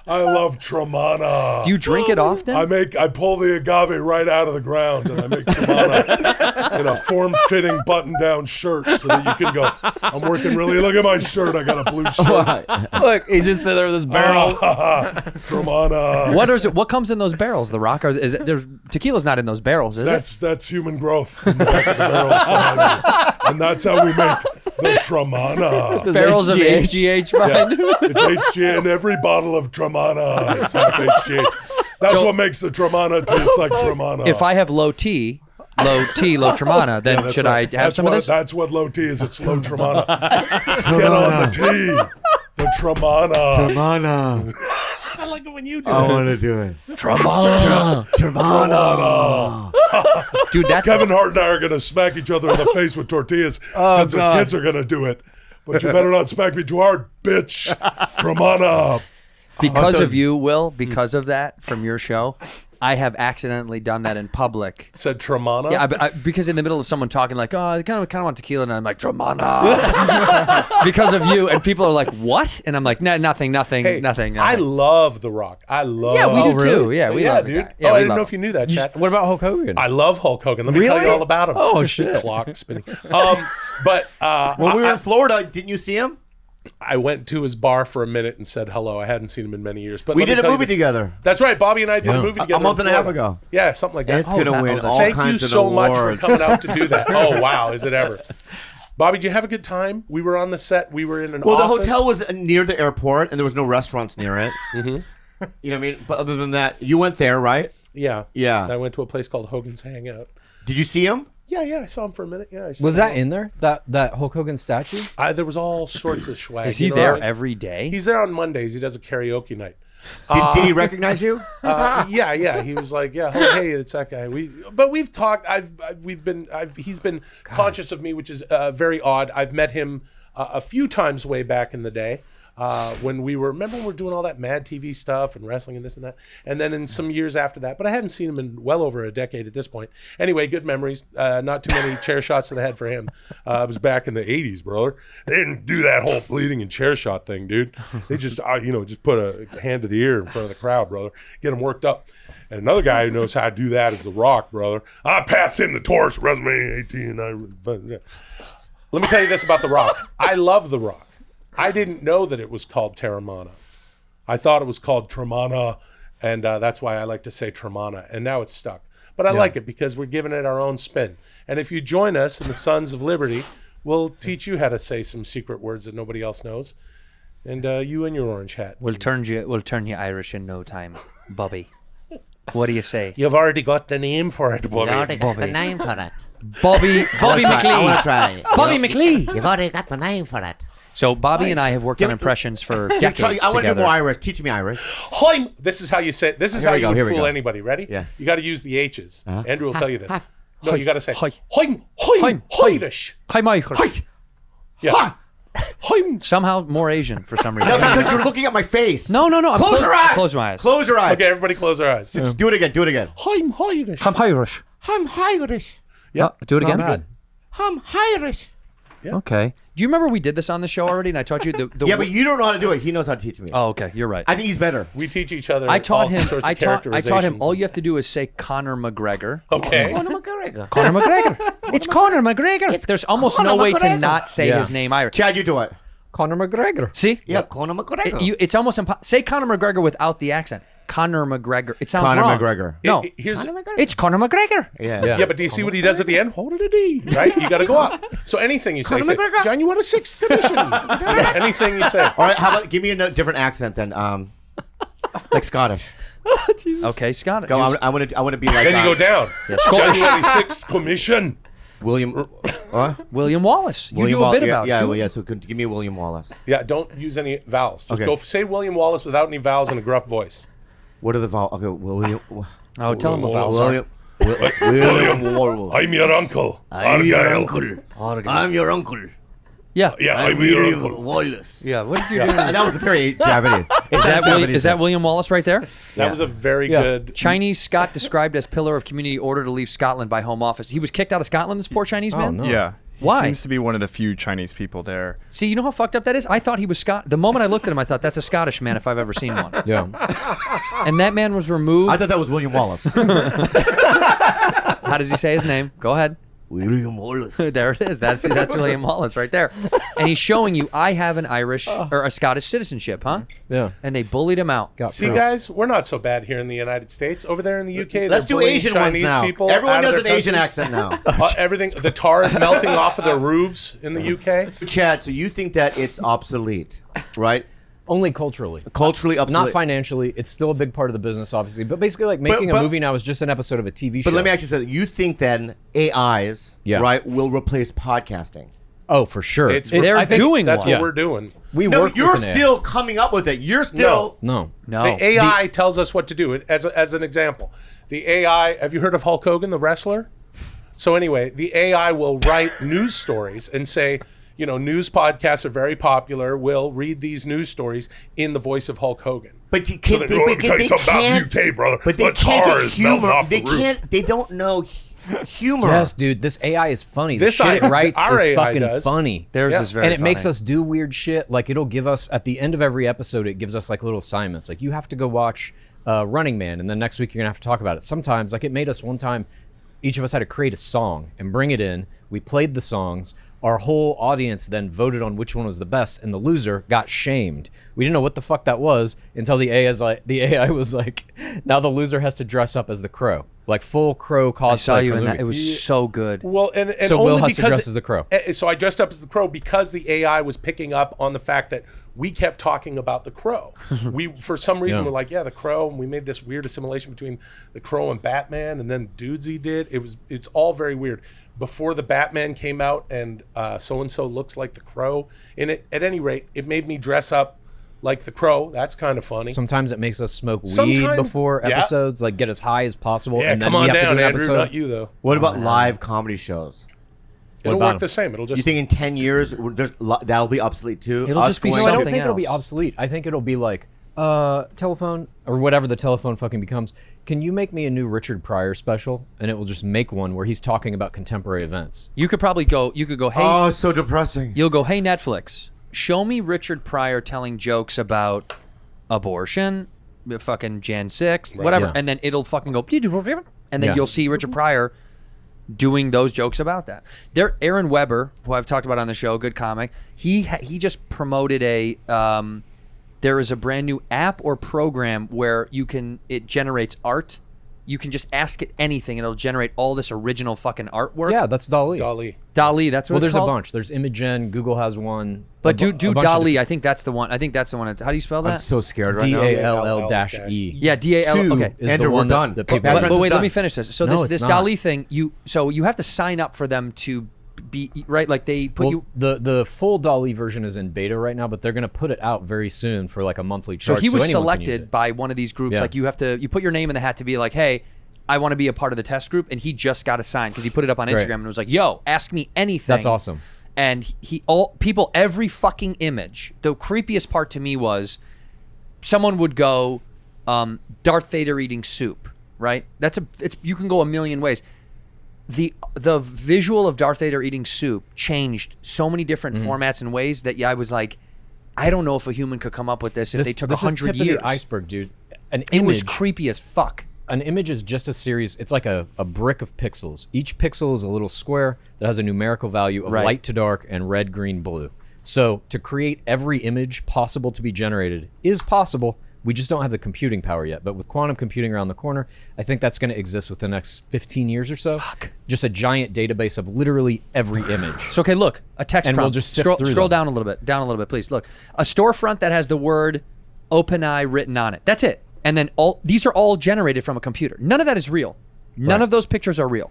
I love Tremana. Do you drink it often? I pull the agave right out of the ground and I make Tremana in a form-fitting button-down shirt so that you can go, I'm working really, look at my shirt, I got a blue shirt. Look, he's just sitting there with his barrels. Tremana. What is it? What comes in those barrels? The Rock? Or is it? Tequila's not in those barrels, is it? That's human growth in the back of the barrels behind me. And that's how we make the Tremana. Barrels of HGH. HGH behind you. It's HGH in every bottle of Tremana is half HGH. That's So- what makes the Tremana taste like Tremana. If I have low Tremana, then That's should right. I have That's some what, of this? That's what low tea is. It's low Tremana. Get on the tea. The Tremana. Tremana. I like it when you do I it. want to do it. Tremana. Dude, that's Kevin Hart and I are going to smack each other in the face with tortillas because the kids are going to do it. But you better not smack me too hard, bitch. Tremana. because of you, Will. Because of that from your show, I have accidentally done that in public. Said Tremana. Yeah, because in the middle of someone talking like, oh, I kind of want tequila, and I'm like, Tremana. Because of you, and people are like, what? And I'm like, nah, nothing. I love The Rock. I love. Yeah, we do really? too. Yeah, we love the dude. guy. Yeah, I we didn't love know him. if you knew that, Chad. What about Hulk Hogan? I love Hulk Hogan. Let me tell you all about him. Oh, shit. Clock spinning. But When we were in Florida, didn't you see him? I went to his bar for a minute and said hello. I hadn't seen him in many years. But We let me did a tell you movie this. together. That's right. Bobby and I did a movie together. A month in and a half Florida. ago. Yeah, something like that. It's going to win all Thank kinds you of so awards. much for coming out to do that. Oh, wow. Is it ever? Bobby, did you have a good time? We were on the set. We were in an Well, the office. hotel was near the airport, and there was no restaurants near it. Mm-hmm. You know what I mean? But other than that, you went there, right? Yeah. Yeah. I went to a place called Hogan's Hangout. Did you see him? Yeah, I saw him for a minute. Yeah. Was that in there? That Hulk Hogan statue? There was all sorts of swag. Is he there every day? He's there on Mondays. He does a karaoke night. Did he recognize you? Yeah. He was like, yeah, oh, hey, it's that guy. We've talked. He's been conscious of me, which is very odd. I've met him a few times way back in the day. When we were doing all that Mad TV stuff and wrestling and this and that, and then in some years after that, but I hadn't seen him in well over a decade at this point. Anyway, good memories. Not too many chair shots to the head for him. It was back in the 80s, brother. They didn't do that whole bleeding and chair shot thing, dude. They just just put a hand to the ear in front of the crowd, brother. Get them worked up. And another guy who knows how to do that is The Rock, brother. I passed him the torch, resume 18. Let me tell you this about The Rock. I love The Rock. I didn't know that it was called Terramana. I thought it was called Tremana, and that's why I like to say Tremana, and now it's stuck. But I like it because we're giving it our own spin. And if you join us in the Sons of Liberty, we'll teach you how to say some secret words that nobody else knows. And you and your orange hat. We'll turn you Irish in no time, Bobby. What do you say? You've already got the name for it, You Bobby. already got the name for it. Bobby I want McLean. to try. Bobby McLean. You've already got the name for it. So Bobby and I have worked on impressions for decades I want to do together. more Irish. Teach me Irish. Hoim. This is how you say it. This is Here how we you go, here would we fool go. anybody. Ready? Yeah. You got to use the H's. Andrew will tell you this. Half. No, you got to say Hoi. Hoim. Hoim. Hoirish. Hi, Michael. Yeah. Hoim. Somehow more Asian for some reason. No, because you're looking at my face. No. I'm Close your eyes. Close my eyes. Close your eyes. Okay, everybody close their eyes. Do it again. Do it again. Hoim. Hoirish. I'm Irish. I'm Irish. Yeah. Do it It's not again. bad. I'm Irish. Okay. Do you remember we did this on the show already? And I taught you the Yeah, but you don't know how to do it. He knows how to teach me. Oh, okay. You're right. I think he's better. We teach each other. I taught all him. Sorts of I taught him. characterizations. All you have to do is say Conor McGregor. Okay. Conor McGregor. Conor McGregor. It's Conor McGregor. There's almost Conor no way to McGregor. not say Yeah. his name Irish. Chad, you do it. Conor McGregor. See? Yeah, Conor McGregor. It's almost impossible. Say Conor McGregor without the accent. Conor McGregor. It sounds Conor wrong. McGregor. No. Here's. It's Conor McGregor. Yeah. Yeah, but do you see what he does at the end? Hold it a D, right? You got to go up. So anything you say, Conor McGregor. John, you want a 6th edition? Yeah, anything you say. All right, how about give me a different accent then? Like Scottish. Okay, Scott. Go. I want to be like. Then you go down. Scottish. January 6th commission. William. William Wallace. You William do a Wallace. bit about Yeah, it. well, yeah. So give me William Wallace. Yeah, don't use any vowels. Just Okay. go say William Wallace without any vowels in a gruff voice. What are the vowels? Okay, William. Oh, tell him about vowels. William Wallace. I'm your uncle. I'm your Argyle. uncle. I'm your uncle. Yeah. Yeah, I'm your uncle. Wallace. Yeah. What did you do? That was very Japanese. Is that William Wallace right there? That was a very good. Chinese Scot described as pillar of community, order to leave Scotland by Home Office. He was kicked out of Scotland, this poor Chinese man? no. Yeah. He Why? seems to be one of the few Chinese people there. See, you know how fucked up that is? I thought he was Scot. The moment I looked at him, I thought, that's a Scottish man if I've ever seen one. Yeah. And that man was removed. I thought that was William Wallace. How does he say his name? Go ahead. William Wallace. There it is. That's William Wallace right there. And he's showing you, I have an Irish or a Scottish citizenship, huh? Yeah. And they bullied him out. Got See, proof. guys, we're not so bad here in the United States. Over there in the UK, Let's they're do bullying Asian ones Chinese now. people Everyone out of does an their Asian countries. accent now. Everything. The tar is melting off of their roofs in the UK. Chad, so you think that it's obsolete, right? Only culturally. Culturally obsolete. Not financially. It's still a big part of the business, obviously. But basically, like making but- a movie now is just an episode of a TV show. But let me ask you something. You think then AIs, Yeah. right, will replace podcasting? Oh, for sure. They're doing That's one. what we're doing. We No, work but you're with an still coming up with it. You're still. No. No. The AI tells us what to do. As an example, the AI. Have you heard of Hulk Hogan, the wrestler? So anyway, the AI will write news stories and say, you know, news podcasts are very popular. We'll read these news stories in the voice of Hulk Hogan. But you So can't. then, They, "Oh, let they, me tell you they something about can't. the UK, brother. But they The can't tar get is melting humor. off the They roof." can't. They don't know humor. Yes, dude. This AI is funny. The This shit it AI writes our is AI fucking does. funny. Theirs Yeah. is very And it funny. makes us do weird shit. Like it'll give us at the end of every episode, it gives us like little assignments. Like you have to go watch Running Man, and then next week you're gonna have to talk about it. Sometimes, like it made us one time, each of us had to create a song and bring it in. We played the songs. Our whole audience then voted on which one was the best, and the loser got shamed. We didn't know what the fuck that was until the AI was like, now the loser has to dress up as the crow, like full crow cosplay. I saw you from in the that. It movie. was so good. Well, and So only Will has to because dress as the crow. So I dressed up as the crow because the AI was picking up on the fact that we kept talking about the crow. We, for some reason, Yeah. were like, yeah, the crow, and we made this weird assimilation between the crow and Batman, and then Dudesy did. It's all very weird. Before the Batman came out, and so and so looks like the crow in it. At any rate, it made me dress up like the crow. That's kind of funny. Sometimes it makes us smoke weed Sometimes- before yeah. episodes, like get as high as possible, Yeah, and then come on we have down, to do an Andrew. episode. Not you though. What about live comedy shows? It'll about work them? the same. It'll just. You think in 10 years that'll be obsolete too? It'll Us just be going- No, I don't something think it'll be else. obsolete. I think it'll be like telephone or whatever the telephone fucking becomes. Can you make me a new Richard Pryor special? And it will just make one where he's talking about contemporary events. You could probably go. You could go. Hey, Oh, it's so depressing. you'll go. Hey, Netflix, show me Richard Pryor telling jokes about abortion, fucking Jan 6th, whatever, Yeah. and then it'll fucking go. And then Yeah. you'll see Richard Pryor doing those jokes about that. There, Aaron Weber, who I've talked about on the show, good comic. He just promoted a there is a brand new app or program where it generates art. You can just ask it anything, and it'll generate all this original fucking artwork. Yeah, that's Dall-E. Dall-E, that's what it's there's called? a bunch. There's Imagen, Google has one. But do a bunch of Dall-E. I think that's the one. How do you spell that? I'm so scared right now. Dall-E. Yeah, D-A-L. Okay. Is Andrew, the one we're done. that people Bad But Friends wait, is let done. me finish this. So No, this it's not. Dall-E thing, you have to sign up for them to be right. Like they put you. The full Dall-E version is in beta right now, but they're gonna put it out very soon for like a monthly So charge. he was anyone can use selected it. by one of these groups. Yeah. Like you put your name in the hat to be like, hey, I want to be a part of the test group, and he just got assigned because he put it up on Great. Instagram and was like, yo, ask me anything. That's awesome. And every fucking image. The creepiest part to me was someone would go, Darth Vader eating soup, right? You can go a million ways. The visual of Darth Vader eating soup changed so many different formats and ways that I was like, I don't know if a human could come up with this if they took 100 This is tip years. of the iceberg, dude. It was creepy as fuck. An image is just a series. It's like a brick of pixels. Each pixel is a little square that has a numerical value of Right. light to dark and red, green, blue. So to create every image possible to be generated is possible. We just don't have the computing power yet. But with quantum computing around the corner, I think that's going to exist within the next 15 years or so. Just a giant database of literally every image. So okay, look, a text And prompt. we'll just sift scroll through them. down a little bit, please. Look, a storefront that has the word OpenAI written on it. That's it. And then these are all generated from a computer. None of that is real. None of those pictures are real.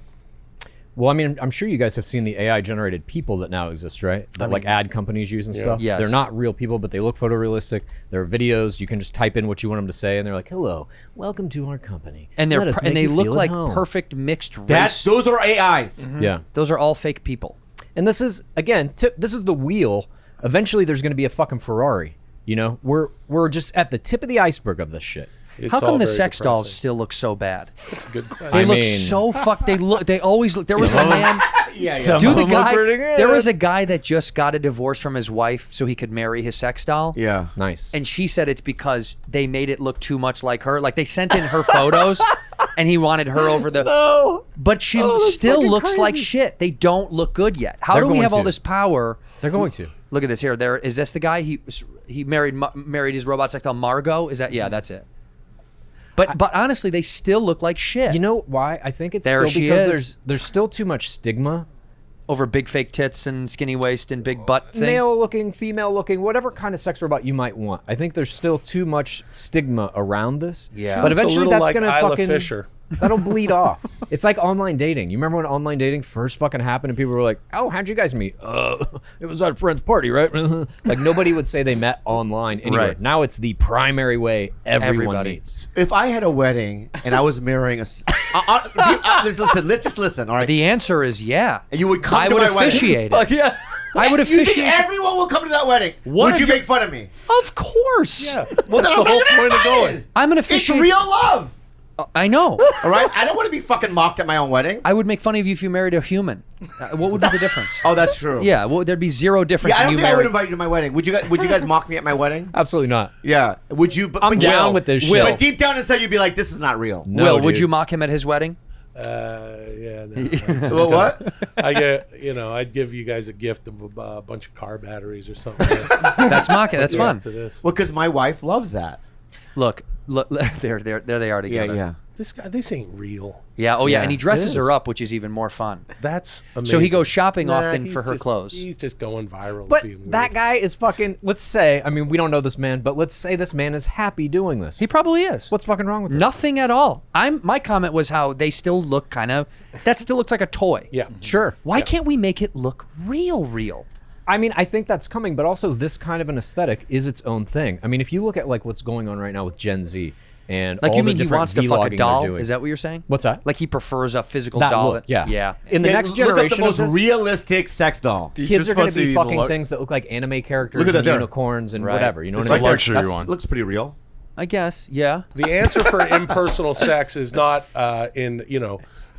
Well, I mean, I'm sure you guys have seen the AI-generated people that now exist, right? That like ad companies use and stuff. Yes. They're not real people, but they look photorealistic. They're videos. You can just type in what you want them to say, and they're like, "Hello, welcome to our company." And Let us make they you look feel at like home." perfect mixed race. Those are AIs. Yeah, Those are all fake people. and this is again, this is the wheel. Eventually, there's going to be a fucking Ferrari. You know, we're just at the tip of the iceberg of this shit. How come the sex dolls still look so bad? That's a good question. They I look mean- so fucked. They always look. There was a man. Some Dude, of the them look guy. pretty good. There was a guy that just got a divorce from his wife so he could marry his sex doll. Yeah. Nice. And she said it's because they made it look too much like her. Like they sent in her photos, and he wanted her over the. No. But she that's still fucking looks like crazy. shit. They don't look good yet. How They're do we going have all to. this power? They're going to. Look at this here. There is this the guy he married his robot sex doll Margot. Is that that's it. But honestly, they still look like shit. You know why? I think it's There still she because is. there's still too much stigma. Over big fake tits and skinny waist and big butt thing. Male looking, female looking, whatever kind of sex robot you might want. I think there's still too much stigma around this. Yeah. But It's a eventually little that's like gonna Isla fucking Fisher. that'll bleed off. It's like online dating. You remember when online dating first fucking happened and people were like, "Oh, how'd you guys meet?" It was at a friend's party, right? Like nobody would say they met online anywhere. Right. Now it's the primary way everyone Everybody. meets. If I had a wedding and I was marrying let's just listen, all right? The answer is yeah. And you would come I to would my wedding. officiate Fuck it. yeah. I would You think officiate. everyone will come to that wedding? What Would if you you- make fun of me? Of course. Well, then That's I'm the whole not gonna point of have going. it. I'm gonna It's officiate. real love. I know. All right? I don't want to be fucking mocked at my own wedding. I would make fun of you if you married a human. What would be the difference? Oh, that's true. Yeah, well, there'd be zero difference Yeah, I in don't you think I would married. invite you to my wedding. Would you guys mock me at my wedding? Absolutely not. Yeah. Would you? But, I'm but down yeah, with this Will. shit. But deep down inside, you'd be like, "This is not real." No, Will, would dude. you mock him at his wedding? Yeah. No. Well, what? I'd give you guys a gift of a bunch of car batteries or something. That's mocking. That's Yeah, fun. to this. Well, because my wife loves that. Look, there they are together. Yeah. This ain't real. Yeah, oh yeah, Yeah, and he dresses it her is. up, which is even more fun. That's amazing. So he goes shopping Nah, often he's for her just- clothes. He's just going viral. But being that weird. guy is fucking. Let's say, I mean, we don't know this man, but let's say this man is happy doing this. He probably is. What's fucking wrong with it? Nothing at all. My comment was how they still look that still looks like a toy. Yeah. Sure. Why can't we make it look real? I mean, I think that's coming, but also this kind of an aesthetic is its own thing. I mean, if you look at like what's going on right now with Gen Z and Like all you the mean he different wants to fuck a vlogging they're doll? doing. Is that what you're saying? What's that? Like he prefers a physical That doll? look, yeah. Yeah. In the Yeah, next look up generation the most of this, realistic sex doll. These kids are going supposed to be the fucking lu- things that look like anime characters Look at that and there. unicorns and Right. whatever. You know It's what I like mean? luxury that's- one. Looks pretty real. I guess. Yeah. The answer for impersonal sex is not in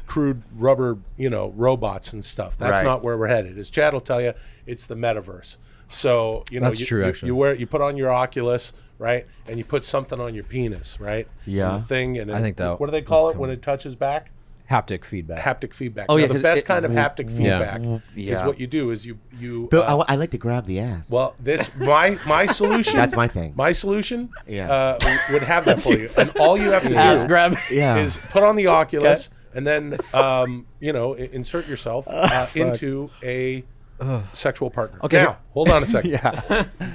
crude rubber robots and stuff. That's Right. not where we're headed. As Chad will tell you, it's the metaverse. So That's true, actually. you put on your Oculus, right, and you put something on your penis, right? Yeah. And the thing, and I think that- what do they call that's it when coming. it touches back? haptic feedback. Haptic feedback. Oh, Now, yeah, the 'cause best it- kind of haptic feedback is Yeah. what you do is you. But I like to grab the ass. Well, my solution. That's my thing. My solution. Yeah. Would have that for you, and all you have to Ass do grab. Yeah. is put on the Oculus and then insert yourself into a sexual partner. Okay. Now, hold on a second.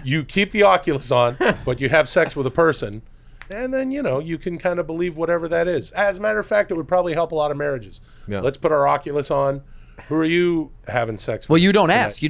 You keep the Oculus on, but you have sex with a person, and then you can kind of believe whatever that is. As a matter of fact, it would probably help a lot of marriages. Yeah. Let's put our Oculus on. Who are you having sex with? Well, you don't tonight? ask. You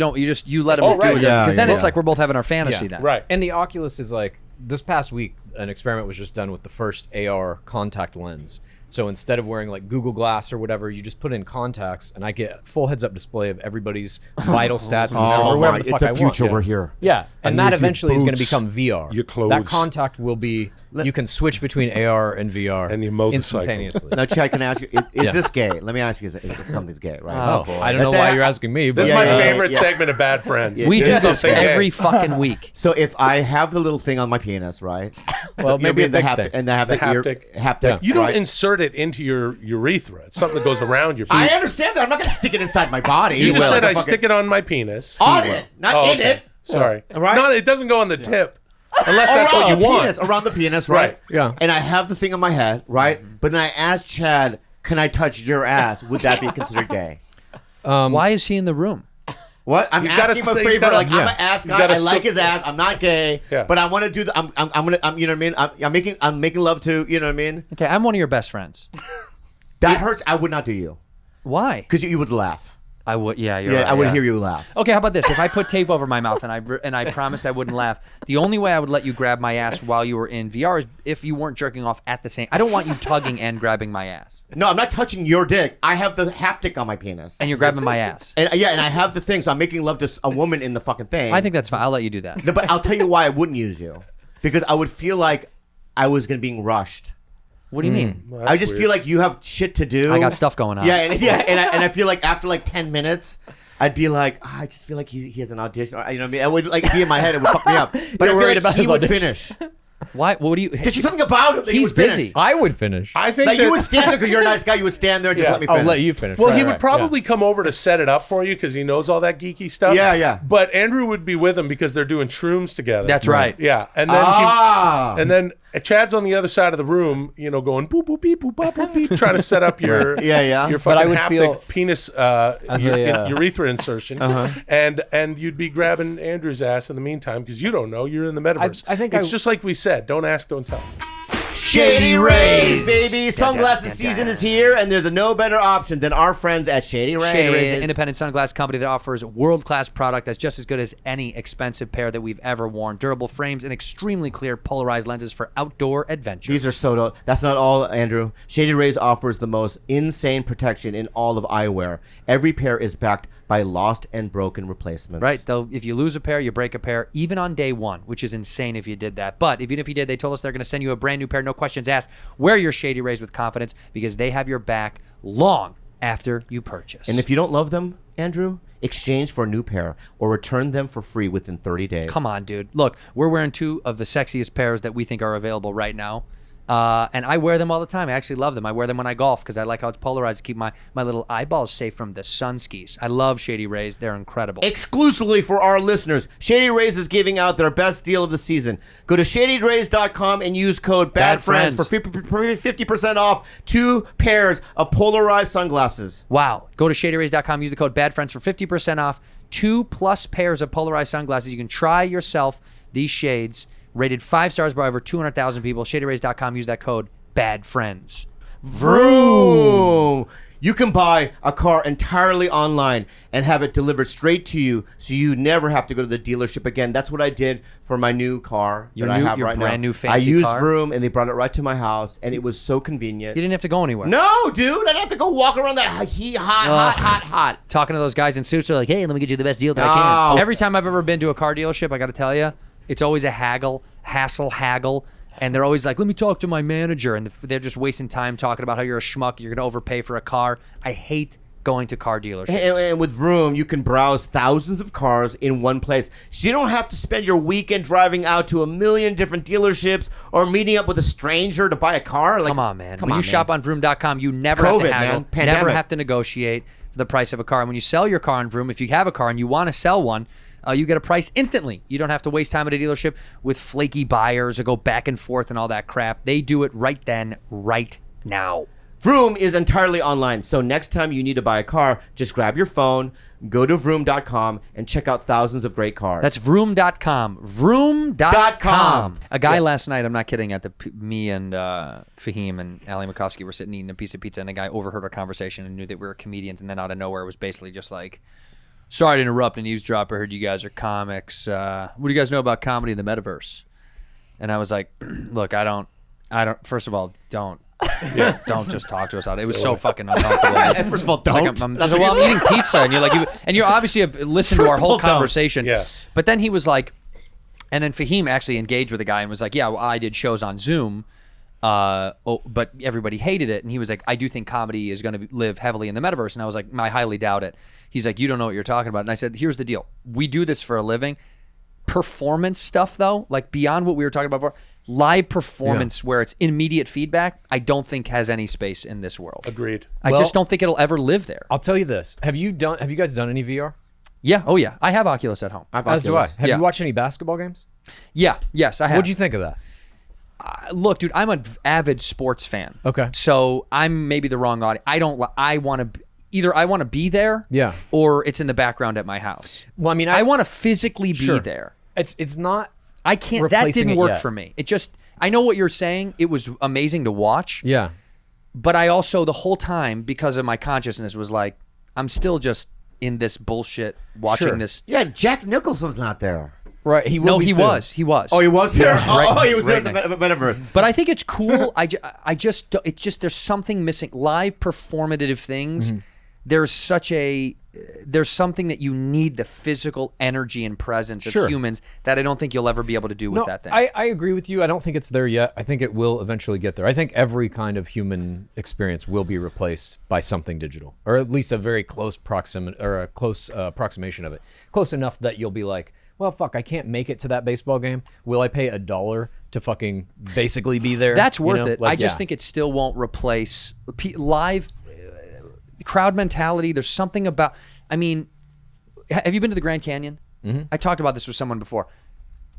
let them Oh, do right. it. Yeah, Because then yeah. it's like we're both having our fantasy Yeah. then. Right. And the Oculus is like, this past week, an experiment was just done with the first AR contact lens. So instead of wearing like Google Glass or whatever, you just put in contacts, and I get full heads-up display of everybody's vital stats or wherever the fuck I it's the want. future. We're here. Yeah, and I that need your eventually is going to boots, become VR. your clothes. That contact will be, you can switch between AR and VR And the motorcycle. instantaneously. Now, Chad, can I ask you, is this gay? Let me ask you if something's gay, right? Oh, I don't know Let's why say you're asking me, but This is Yeah, my yeah, favorite yeah. segment of Bad Friends. We do Yeah. this Something gay. every fucking week. So if I have the little thing on my penis, right? Well, maybe a the big thing. and I have the haptic. haptic. You don't right? insert it into your urethra. It's something that goes around your I penis. understand that. I'm not going to stick it inside my body. You just Well, said like I a stick it on my penis. on it, not in it. Sorry. Right? No, it doesn't go on the tip. Unless that's around what you the want. penis, around the penis, right? Right. Yeah. And I have the thing on my head, right? But then I asked Chad, "Can I touch your ass?" Would that be considered gay? Why is he in the room? What? I'm He's gotta asking him a say- he's favor. gotta- Like I'm yeah. an ass He's guy. gotta I like su- his ass. I'm not gay, Yeah. but I want to do the. I'm gonna. You know what I mean? I'm making love to. You know what I mean? Okay, I'm one of your best friends. That hurts. I would not do you Why? because you would laugh. I would. Yeah, you're Yeah, right. I would hear you laugh. Okay, how about this? If I put tape over my mouth and I promised I wouldn't laugh, the only way I would let you grab my ass while you were in VR is if you weren't jerking off at the same. I don't want you tugging and grabbing my ass, No, I'm not touching your dick. I have the haptic on my penis. and you're grabbing my ass. And and I have the thing, so I'm making love to a woman in the fucking thing. I think that's fine. I'll let you do that. No, but I'll tell you why I wouldn't use you, because I would feel like I was being rushed. What do you mean? Well, I that's just weird. feel like you have shit to do. I got stuff going on. Yeah, and I feel like after like 10 minutes, I'd be like, I just feel like he has an audition. Or, you know what I mean? I would like be in my head. It would fuck me up. But I feel worried like about he his would audition. finish. Why? What do you? There's just something about him that he He's would finish. busy. I would finish. I think Like that you would stand there because you're a nice guy. You would stand there and just Yeah. let me finish. I'll let you finish. Well, Right, he would right, probably come over to set it up for you because he knows all that geeky stuff. Yeah, yeah. But Andrew would be with him because they're doing shrooms together. That's right. Yeah, and then and then Chad's on the other side of the room, going boop boop beep boop bop boop beep, trying to set up your Yeah. your But I fucking would haptic feel- penis urethra insertion, and you'd be grabbing Andrew's ass in the meantime because you don't know you're in the metaverse. I think it's just like we said, don't ask, don't tell. Shady Rays, baby. Sunglasses season is here, and there's a no better option than our friends at Shady Rays. Shady Rays, an independent sunglass company that offers world-class product that's just as good as any expensive pair that we've ever worn. Durable frames and extremely clear polarized lenses for outdoor adventures. These are so dope. That's not all, Andrew. Shady Rays offers the most insane protection in all of eyewear. Every pair is backed by lost and broken replacements. Right, though, if you lose a pair, you break a pair, even on day one, which is insane if you did that. But even if you did, they told us they're going to send you a brand new pair, no questions asked. Wear your Shady Rays with confidence because they have your back long after you purchase. And if you don't love them, Andrew, exchange for a new pair or return them for free within 30 days. Come on, dude. Look, we're wearing two of the sexiest pairs that we think are available right now. And I wear them all the time. I actually love them. I wear them when I golf because I like how it's polarized to keep my little eyeballs safe from the sun skis. I love Shady Rays. They're incredible. Exclusively for our listeners, Shady Rays is giving out their best deal of the season. Go to shadyrays.com and use code BADFRIENDS for 50% off 2 pairs of polarized sunglasses. Wow. Go to shadyrays.com. Use the code BADFRIENDS for 50% off 2+ pairs of polarized sunglasses. You can try yourself these shades. Rated 5 stars by over 200,000 people. Shadyrays.com. Use that code BADFRIENDS. Vroom! You can buy a car entirely online and have it delivered straight to you, so you never have to go to the dealership again. That's what I did for my new car Your that I new- have your right brand now. new fancy I used car? Vroom, and they brought it right to my house, and it was so convenient. You didn't have to go anywhere. No, dude, I didn't have to go walk around that hot. Talking to those guys in suits, they're like, hey, let me get you the best deal that I Oh. can. Every time I've ever been to a car dealership, I got to tell you, it's always a haggle. And they're always like, let me talk to my manager. And they're just wasting time talking about how you're a schmuck, you're going to overpay for a car. I hate going to car dealerships. And with Vroom, you can browse thousands of cars in one place. So you don't have to spend your weekend driving out to a million different dealerships or meeting up with a stranger to buy a car. Come on, man. When you shop on Vroom.com, you never have to haggle, never have to negotiate for the price of a car. And when you sell your car on Vroom, if you have a car and you want to sell one, you get a price instantly. You don't have to waste time at a dealership with flaky buyers or go back and forth and all that crap. They do it right then, right now. Vroom is entirely online, so next time you need to buy a car, just grab your phone, go to Vroom.com, and check out thousands of great cars. That's Vroom.com. Vroom.com. A guy last night, I'm not kidding, me and Fahim and Ali Makovsky were sitting eating a piece of pizza, and a guy overheard our conversation and knew that we were comedians, and then out of nowhere was basically just like, sorry to interrupt an eavesdropper. I heard you guys are comics. What do you guys know about comedy in the metaverse? And I was like, look, I don't, first of all, don't just talk to us out. It was so fucking uncomfortable. First of all, don't. I'm eating pizza, and you're like, and you obviously have listened to our whole conversation. Yeah. But then he was like, and then Fahim actually engaged with the guy and was like, yeah, well, I did shows on Zoom, but everybody hated it. And he was like, I do think comedy is going to live heavily in the metaverse. And I was like, I highly doubt it. He's like, you don't know what you're talking about. And I said, here's the deal. We do this for a living. Performance stuff, though, like beyond what we were talking about before, live performance where it's immediate feedback, I don't think has any space in this world. Agreed. I just don't think it'll ever live there. I'll tell you this. Have you guys done any VR? Yeah. Oh, yeah. I have Oculus at home. As do I. Have you watched any basketball games? Yeah. Yes, I have. What'd you think of that? Look, dude, I'm an avid sports fan. Okay. So I'm maybe the wrong audience. I want to either I want to be there, or it's in the background at my house. Well, I mean, I want to physically be there. It's not. I can't. That didn't work for me. It just. I know what you're saying. It was amazing to watch. Yeah. But I also the whole time, because of my consciousness, was like, I'm still just in this bullshit watching this. Yeah, Jack Nicholson's not there. Right. He was. Oh, he was there. Right, he was right there at the metaverse. But I think it's cool. It's just there's something missing. Live performative things. Mm-hmm. There's something that you need the physical energy and presence of humans that I don't think you'll ever be able to do with that thing. I agree with you. I don't think it's there yet. I think it will eventually get there. I think every kind of human experience will be replaced by something digital, or at least a very close approximation of it. Close enough that you'll be like, well, fuck, I can't make it to that baseball game. Will I pay $1 to fucking basically be there? That's worth it. Like, I just think it still won't replace live crowd mentality. There's something about, I mean, have you been to the Grand Canyon? Mm-hmm. I talked about this with someone before.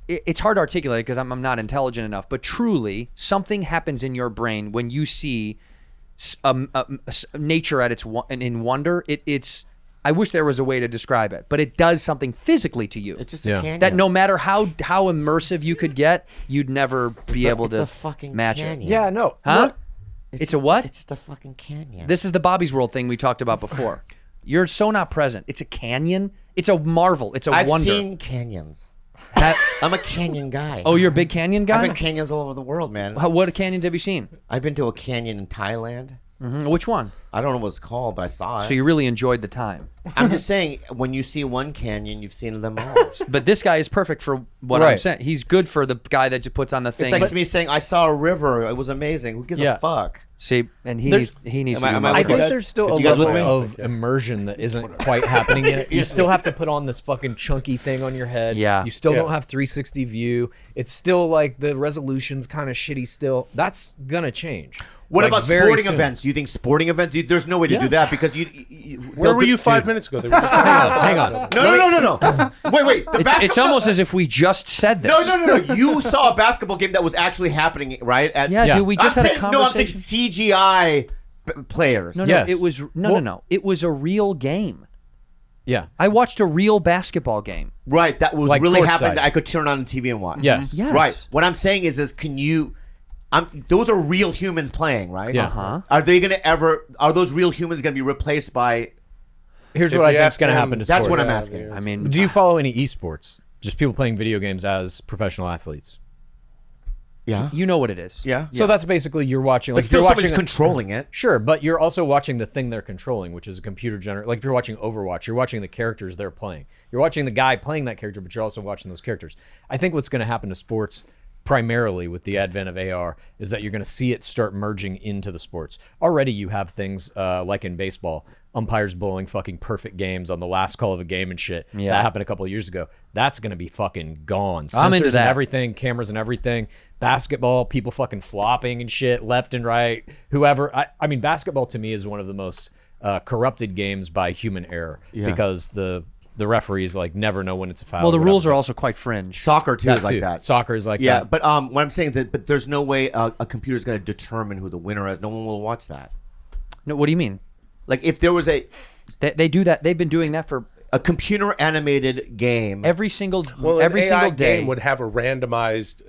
It's hard to articulate because I'm not intelligent enough, but truly something happens in your brain when you see nature at its in wonder. It's I wish there was a way to describe it, but it does something physically to you. It's just a canyon. That no matter how immersive you could get, you'd never be able to a fucking match canyon. it. Yeah, no. Huh? Look, It's a what? It's just a fucking canyon. This is the Bobby's World thing we talked about before. You're so not present. It's a canyon. It's a marvel. It's a wonder. I've seen canyons. I'm a canyon guy. Oh, you're a big canyon guy? I've been canyons all over the world, man. What canyons have you seen? I've been to a canyon in Thailand. Mm-hmm. Which one? I don't know what it's called, but I saw it. So you really enjoyed the time. I'm just saying, when you see one canyon, you've seen them all. But this guy is perfect for what I'm saying. He's good for the guy that just puts on the thing. It's like me saying, I saw a river. It was amazing. Who gives a fuck? See, and he needs to. I think there's still a level of immersion that isn't quite happening yet. You still have to put on this fucking chunky thing on your head. Yeah. You still don't have 360 view. It's still like the resolution's kind of shitty still. That's gonna change. What about sporting events? Do you think sporting events? There's no way to do that because Where were you 5 minutes ago? They were just hang on. No. Wait. It's almost as if we just said this. No. You saw a basketball game that was actually happening, right? Dude, we just had a conversation. No, I'm saying CGI players. No, it was no. It was a real game. Yeah. I watched a real basketball game. Right, that was like really courtside. happening that I could turn on the TV and watch. Yes. Right. What I'm saying is can you... those are real humans playing, right? Yeah. Uh-huh. Are those real humans going to be replaced by... Here's what I think is going to happen to sports. That's what I'm asking. I mean... Do you follow any esports? Just people playing video games as professional athletes? Yeah. You know what it is. Yeah. So that's basically you're watching... But still somebody's controlling it. Sure, but you're also watching the thing they're controlling, which is a computer generated... Like if you're watching Overwatch, you're watching the characters they're playing. You're watching the guy playing that character, but you're also watching those characters. I think what's going to happen to sports... primarily with the advent of AR, is that you're going to see it start merging into the sports. Already you have things like in baseball umpires blowing fucking perfect games on the last call of a game and shit. Yeah. That happened a couple of years ago. That's going to be fucking gone. I'm into Sensors that. and everything, cameras and everything. Basketball, people fucking flopping and shit left and right. Whoever. I mean, basketball to me is one of the most corrupted games by human error because the referees like never know when it's a foul. Well, the or rules whatever. are also quite fringe. Soccer too is like too. that. Soccer is like Yeah, that. but what I'm saying that, but there's no way a computer's going to determine who the winner is. No one will watch that. No, what do you mean? Like if there was They do that. They've been doing that for a computer animated game. every single Well, every an AI single day. game would have a randomized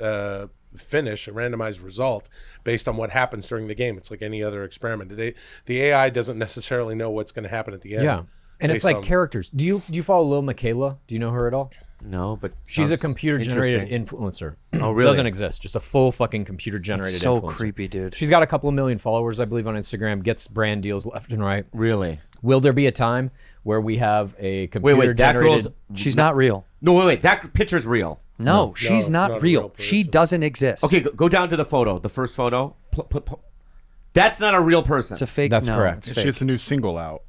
finish, a randomized result based on what happens during the game. It's like any other experiment. The AI doesn't necessarily know what's going to happen at the end. Yeah. And it's based like on- characters. Do you follow Lil Miquela? Do you know her at all? No, but She's a sounds computer-generated interesting. influencer. Oh, really? Doesn't exist. Just a full fucking computer-generated so influencer. creepy, dude. She's got a couple of million followers, I believe, on Instagram. Gets brand deals left and right. Really? Will there be a time where we have a Wait, that computer-generated? girl's She's not real. No, wait. That picture's real. No, she's it's not, not a real. real person. She doesn't exist. Okay, go down to the photo. The first photo. That's not a real person. It's a fake. That's no, correct. it's She fake. has a new single out.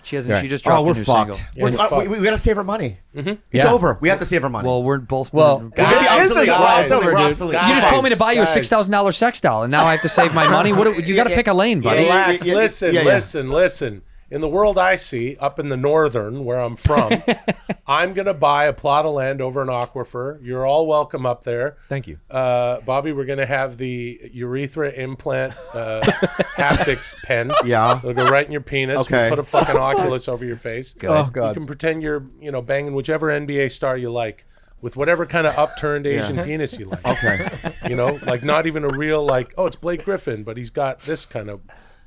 She hasn't. Right. She just dropped we're a new fucked. single. We gotta save our money. It's Yeah. over. We have to save our money. Well, we're both. Well, We're gonna be Guys, obsolete. guys, We're dude. obsolete. you just told me to buy you a Guys. $6,000 sex doll, and now I have to save my money. You got to pick a lane, buddy. Relax. Yeah, Listen. In the world I see, up in the northern, where I'm from, I'm going to buy a plot of land over an aquifer. You're all welcome up there. Thank you. Bobby, we're going to have the urethra implant haptics pen. Yeah. It'll go right in your penis. Okay. We'll put a fucking Oculus over your face. Oh You God. can pretend you're, banging whichever NBA star you like with whatever kind of upturned Asian penis you like. Okay. Like not even a real, it's Blake Griffin, but he's got this kind of,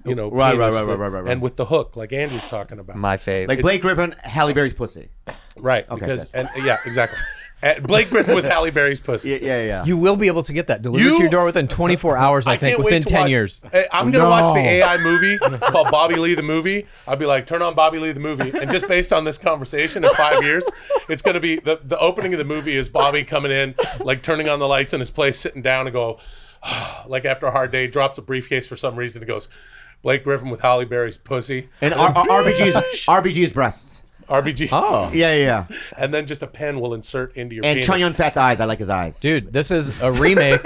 Right. And with the hook, like Andrew's talking about. My fave. Like Blake Griffin, Halle Berry's pussy. Right. Because, exactly. Blake Griffin with Halle Berry's pussy. Yeah. You will be able to get that delivered to your door within 24 hours. I think can't within wait to 10 watch- years. I'm going to watch the AI movie called Bobby Lee the Movie. I'll be like, turn on Bobby Lee the Movie. And just based on this conversation in 5 years, it's going to be the opening of the movie is Bobby coming in, like turning on the lights in his place, sitting down and go, like after a hard day, drops a briefcase for some reason and goes, Blake Griffin with Halle Berry's pussy. And RBG's breasts. RBG. Oh. Yeah. And then just a pen will insert into your And penis. Chung Yun Fat's eyes. I like his eyes. Dude, this is a remake.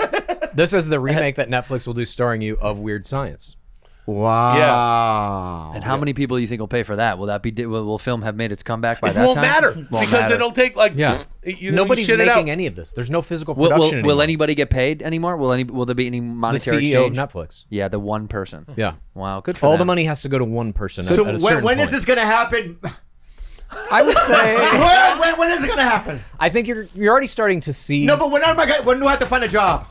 This is the remake that Netflix will do starring you of Weird Science. Wow. and how many people do you think will pay for that? Will that be? Will film have made its comeback by It that won't time? matter Won't because matter. it'll take Nobody's shit it out. making any of this. There's no physical Will, production anymore. will anybody get paid anymore? Will there be any The monetary CEO exchange? of Netflix. Yeah, the one person. Yeah. Wow, good for All them. the money has to go to one person. So at a certain when is point. this going to happen? I would say. when is it going to happen? I think you're already starting to see. No, but when do I have to find a job?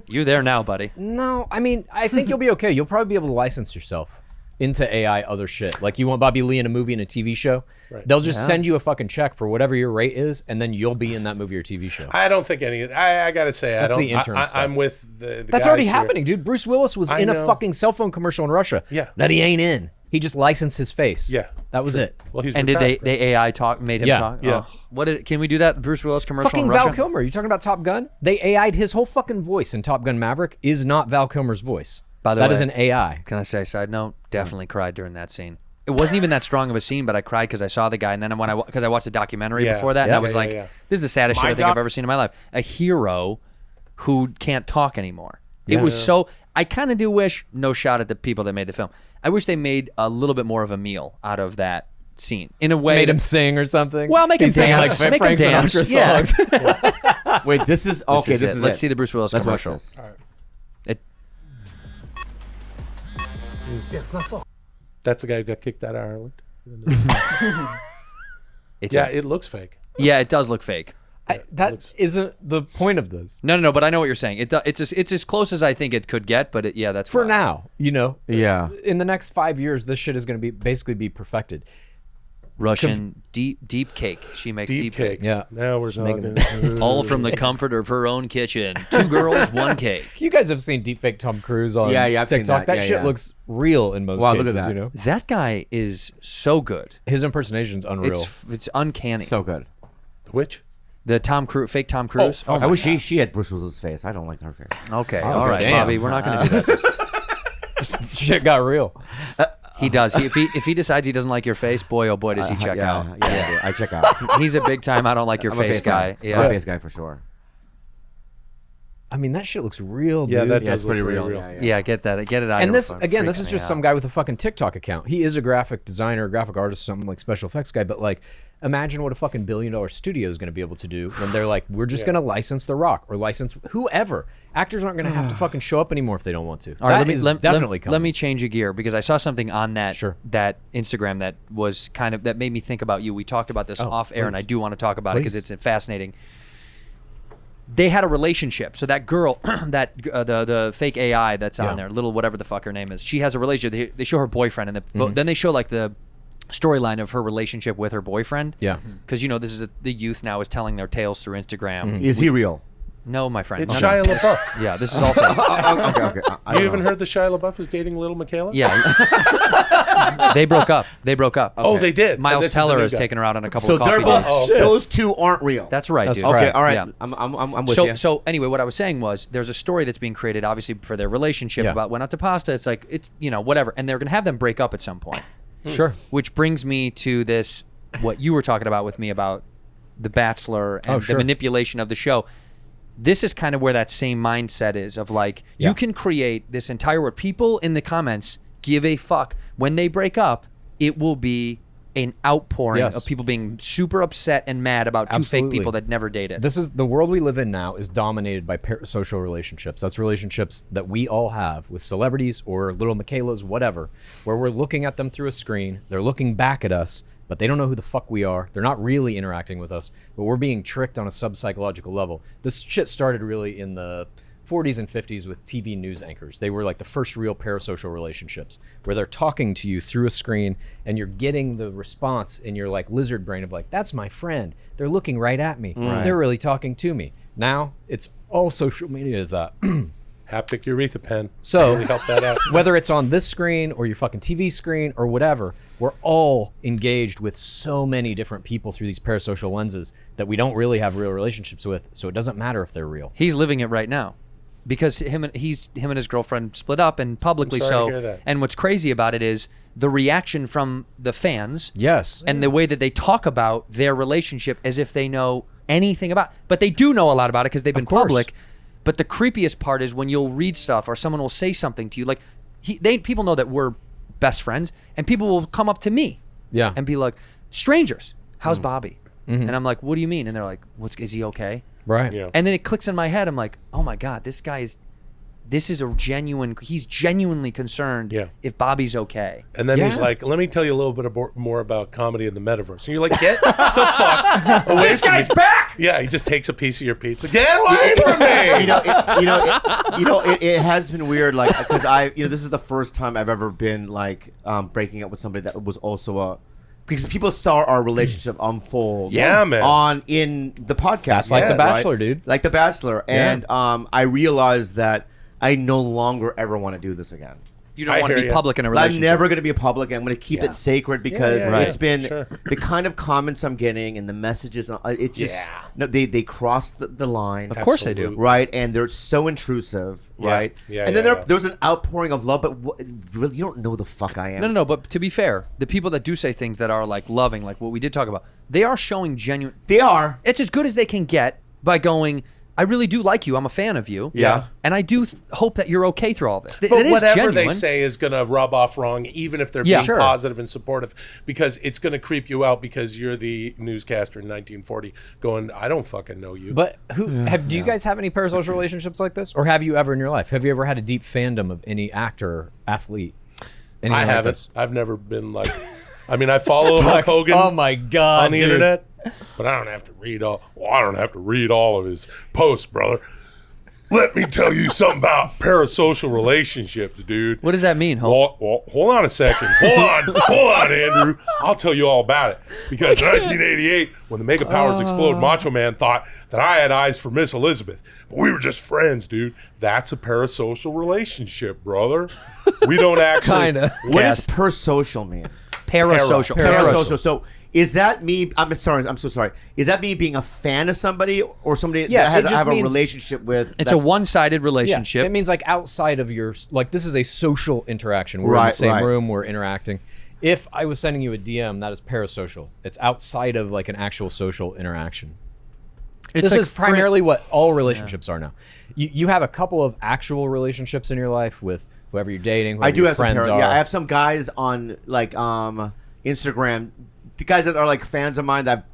You're there now, buddy. No, I mean, I think you'll be okay. You'll probably be able to license yourself into AI other shit. Like you want Bobby Lee in a movie and a TV show, they'll just send you a fucking check for whatever your rate is, and then you'll be in that movie or TV show. I don't think any. I gotta say, That's I don't. the interim stuff. I'm with the That's guys already here. happening, dude. Bruce Willis was I in a know. fucking cell phone commercial in Russia. Yeah. That he ain't in. He just licensed his face. Yeah. That was it. Well, he's And did retired. they AI talk made him Yeah. talk? Yeah. Oh. What did? Can we do that Bruce Willis commercial Fucking in Val Russia? Kilmer. You talking about Top Gun? They AI'd his whole fucking voice in Top Gun Maverick is not Val Kilmer's voice. By the That way, is an AI. Can I say side note? Definitely cried during that scene. It wasn't even that strong of a scene, but I cried because I saw the guy, and then because I watched a documentary Yeah. before that, and Yeah. I was Yeah, like, yeah, yeah. "This is the saddest shit I think I've ever seen in my life." A hero who can't talk anymore. It was so. I kind of do wish. No shot at the people that made the film. I wish they made a little bit more of a meal out of that scene in a way. Made that- him sing or something. Well, make him Sing dance. like Make him Frank dance. Sinatra Yeah. songs. Wait, this is okay. This is Let's it. see the Bruce Willis Let's watch commercial. this. That's the guy who got kicked out of Ireland. It's Yeah, it looks fake. yeah, it does look fake. That isn't the point of this. No, but I know what you're saying. It's as close as I think it could get, but that's For fine. now, Yeah. in the next 5 years, this shit is going to basically be perfected. Russian deep cake. She makes Deep deep cake. cakes. Yeah. Now we're making talking. All from the comfort of her own kitchen. 2 girls, 1 cake. You guys have seen deepfake Tom Cruise on Yeah, I've seen TikTok. that. Yeah, shit yeah. looks real in most Wow, cases. look at that. You know, That guy is so good. his impersonation's unreal. It's uncanny. So good. Which? The fake Tom Cruise. fuck. my I wish she had Bruce Willis' face. I don't like her face. Okay, Oh, all right, damn. Bobby. We're not going to do that. Shit got real. He does. If he decides he doesn't like your face, boy, oh boy, does he check out. Yeah, I check out. He's a big time I don't like your I'm a face guy. I'm a face guy for sure. I mean, that shit looks real, Yeah, dude. that does it's look pretty pretty real. real. Yeah, get that. Get it out. And of this your again, this freaking is just out. some guy with a fucking TikTok account. He is a graphic designer, graphic artist, something like special effects guy. But like, imagine what a fucking $1 billion studio is going to be able to do when they're like, we're just going to license The Rock or license whoever. Actors aren't going to have to fucking show up anymore if they don't want to. All right, Definitely coming. let me change a gear because I saw something on that Sure. that Instagram that was that made me think about you. We talked about this off air, and I do want to talk about it because it's fascinating. They had a relationship. So that girl, the fake AI that's on there, little whatever the fuck her name is, she has a relationship. They show her boyfriend, and then they show like the storyline of her relationship with her boyfriend. Yeah. Because this is the youth now is telling their tales through Instagram. Is he real? No, my friend. It's no, Shia no. LaBeouf. Yeah, this is all fake. Okay. You haven't heard that Shia LaBeouf is dating little Miquela? Yeah. They broke up. Oh, they did. Miles And this is Teller the new has guy. taken her out on a couple So of coffee they're both. dates. Those two aren't real. That's right, dude. Okay, correct. all right. Yeah. I'm with you. So anyway, what I was saying was there's a story that's being created, obviously, for their relationship Yeah. about went out to pasta. It's like, it's, whatever. And they're going to have them break up at some point. Sure. Which brings me to this, what you were talking about with me about The Bachelor and the manipulation of the show. This is kind of where that same mindset is of like, you can create this entire world. People in the comments give a fuck. When they break up, it will be an outpouring of people being super upset and mad about two fake people that never dated. This is the world we live in now is dominated by parasocial relationships. That's relationships that we all have with celebrities or little Miquelas, whatever, where we're looking at them through a screen. They're looking back at us, but they don't know who the fuck we are. They're not really interacting with us, but we're being tricked on a sub-psychological level. This shit started really in the 40s and 50s with TV news anchors. They were like the first real parasocial relationships where they're talking to you through a screen and you're getting the response in your like lizard brain of like, that's my friend. They're looking right at me. They're really talking to me. Now it's all social media is that. Haptic urethra pen. So really help that out. Whether it's on this screen or your fucking TV screen or whatever, we're all engaged with so many different people through these parasocial lenses that we don't really have real relationships with. So it doesn't matter if they're real. He's living it right now. Because him and his girlfriend split up and publicly I'm sorry to so. hear that. And what's crazy about it is the reaction from the fans. Yes. And the way that they talk about their relationship as if they know anything about. But they do know a lot about it because they've been public. But the creepiest part is when you'll read stuff or someone will say something to you. Like people know that we're best friends, and people will come up to me. Yeah. And be like, strangers, how's Bobby? And I'm like, what do you mean? And they're like, is he okay? Right. Yeah. And then it clicks in my head. I'm like, oh my God, he's genuinely concerned if Bobby's okay. And then he's like, let me tell you a little bit more about comedy in the metaverse. And you're like, get the fuck away This from guy's me. back! Yeah, he just takes a piece of your pizza. Get away from me! It has been weird, like, because this is the first time I've ever been like breaking up with somebody that was also because people saw our relationship unfold. Yeah, man. In the podcast. That's like The Bachelor, dude. Like The Bachelor, and I realized that I no longer ever want to do this again. You don't want to be public in a relationship. I'm never going to be public. I'm going to keep it sacred because it's been the kind of comments I'm getting and the messages. It's just they cross the line. Of course they do, right? And they're so intrusive, right? And then there's an outpouring of love, but really, you don't know the fuck I am. No. But to be fair, the people that do say things that are like loving, like what we did talk about, they are showing genuine. They are. It's as good as they can get by going, I really do like you. I'm a fan of you. Yeah. And I do hope that you're okay through all this. But it is whatever genuine. they say is going to rub off wrong, even if they're being positive and supportive, because it's going to creep you out because you're the newscaster in 1940 going, I don't fucking know you. But do you guys have any parasocial relationships like this? Or have you ever in your life? Have you ever had a deep fandom of any actor or athlete? I haven't. I've never been like, I mean, I follow Hulk Hogan oh my God, on the internet, but I don't have to read all of his posts, brother. Let me tell you something about parasocial relationships, dude. What does that mean, Hulk? Well, hold on a second. Hold on, Andrew. I'll tell you all about it. Because in 1988, when the mega powers exploded, Macho Man thought that I had eyes for Miss Elizabeth. But we were just friends, dude. That's a parasocial relationship, brother. We don't actually... Kinda. What does parasocial mean? Parasocial. Parasocial. So Is that me? I'm sorry. I'm so sorry. Is that me being a fan of somebody or somebody Yeah, that it I just have a means- relationship with? It's a one-sided Yeah, relationship. it means like outside of your like this is a social interaction. We're in the Right, same right. room, we're interacting. If I was sending you a DM, that is parasocial. It's outside of like an actual social interaction. This like is primarily what all relationships are now. You have a couple of actual relationships in your life with whoever you're dating, whoever I do your have some friends are. Yeah, I have some guys on like Instagram, the guys that are like fans of mine that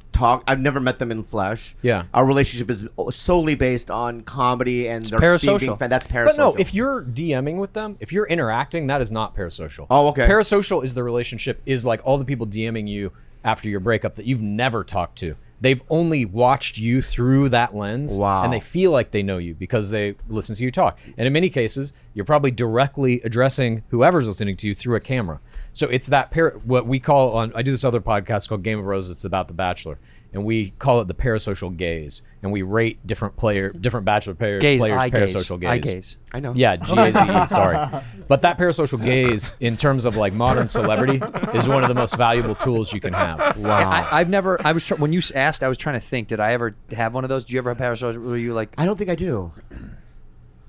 I've never met them in flesh. Yeah. Our relationship is solely based on comedy and their parasocial. being fan. That's parasocial. But no, if you're DMing with them, if you're interacting, that is not parasocial. Oh, okay. Parasocial is the relationship, is like all the people DMing you after your breakup that you've never talked to. They've only watched you through that lens. Wow. And they feel like they know you because they listen to you talk. And in many cases, you're probably directly addressing whoever's listening to you through a camera. So it's that what we call I do this other podcast called Game of Roses. It's about The Bachelor. And we call it the parasocial gaze. And we rate different Bachelor players parasocial gaze. Eye gaze. I know. Yeah, G-A-Z-E, sorry. But that parasocial gaze, in terms of like modern celebrity, is one of the most valuable tools you can have. Wow. I've never. When you asked, I was trying to think. Did I ever have one of those? Did you ever have parasocial? Were you like? I don't think I do.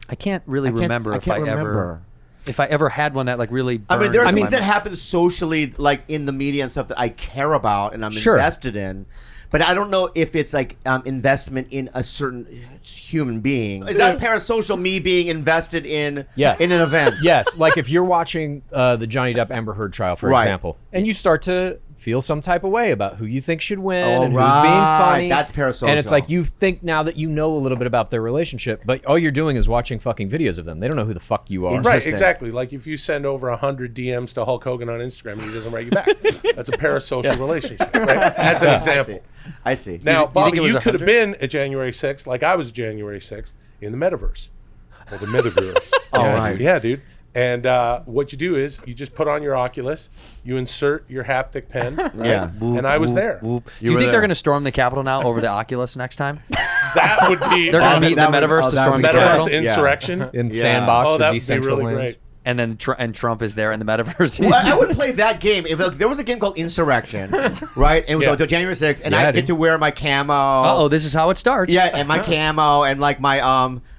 I can't really remember I if can't I remember. ever had one that like really. I mean, there are burned things my that happen socially, like in the media and stuff that I care about and I'm Sure. invested in. But I don't know if it's like investment in a certain human being. Is that parasocial? Me being invested in Yes. in an event? Yes, like if you're watching the Johnny Depp Amber Heard trial, for Right. example, and you start to feel some type of way about who you think should win Oh, and who's right. being funny. That's parasocial. And it's like you think now that you know a little bit about their relationship, but all you're doing is watching fucking videos of them. They don't know who the fuck you are. Interesting. Right, exactly. Like if you send over 100 DMs to Hulk Hogan on Instagram and he doesn't write you back, that's a parasocial relationship, right? As an example. I see. Now, Bobby, it was you could have 100? been a January 6th, like I was January 6th, in the metaverse. Or the metaverse. Oh, yeah, right. Dude. Yeah, dude. And what you do is you just put on your Oculus, you insert your haptic pen, right? Yeah. And I was there. Do you were think there. they're going to storm the Capitol now over the Oculus next time? That would be They're going to awesome. meet in the That would- metaverse oh, to that storm would the be Metaverse Capitol, great. insurrection. In Yeah. Sandbox Oh, or that would be really Decentraland. great. and then Trump is there in the metaverse. Well, I would play that game if there was a game called Insurrection, right? And it was Yeah. on January 6th, and Yeah, I get dude. to wear my camo. Uh-oh, this is how it starts. Yeah, and my camo and like my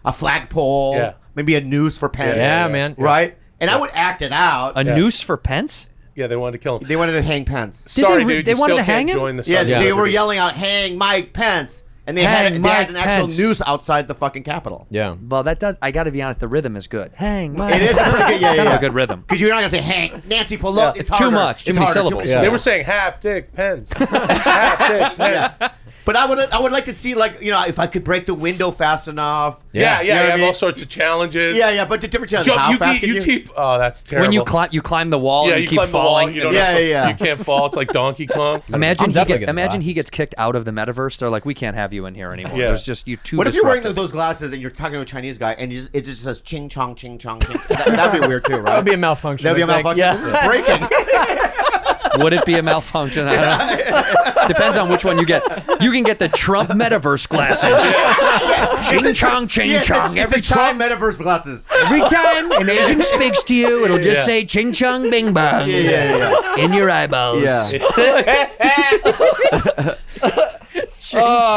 a flagpole, Yeah. maybe a noose for pens. Yeah, man. Right? And I would act it out. A noose for Pence? Yeah, they wanted to kill him. They wanted to hang Pence. Sorry, they dude. they you wanted still to hang can't him? join the Yeah, subject. they were yelling out, "Hang Mike Pence," and they Hang had Mike an actual Pence. noose outside the fucking Capitol. Yeah. Well, that does. I got to be honest. The rhythm is good. Hang, Mike. It is. It's good, yeah, It's kind of yeah. a good rhythm. Because you're not gonna say "Hang Nancy Pelosi." Yeah, It's it's too harder. much, too It's many harder, syllables. Yeah. They were saying haptic pens. Haptic pens. Yeah. But I would like to see, like, you know, if I could break the window fast enough. Yeah, You know you what I have mean? all sorts of challenges. Yeah, but the different challenges. Jump, How you fast can keep. Oh, that's terrible. When you climb the wall yeah, and you keep climb falling. the wall. You don't Yeah, have to, yeah. You can't fall. It's like Donkey Kong. Imagine I'm he definitely getting imagine he glasses. gets kicked out of the metaverse. They're like, we can't have you in here anymore. Yeah. There's just you too. What if you're wearing disruptive. those glasses and you're talking to a Chinese guy and it just says ching chong ching chong ching? That'd be weird too, right? That would be a malfunction. That'd be a I think. malfunction. This is breaking. Would it be a malfunction? I don't know. Depends on which one you get. You can get the Trump metaverse glasses. Ching chong, ching Yeah, chong. it's Every the Trump time, metaverse glasses. every time an Asian speaks to you, it'll just Yeah. say ching chong, bing bong Yeah. in your eyeballs. Yeah.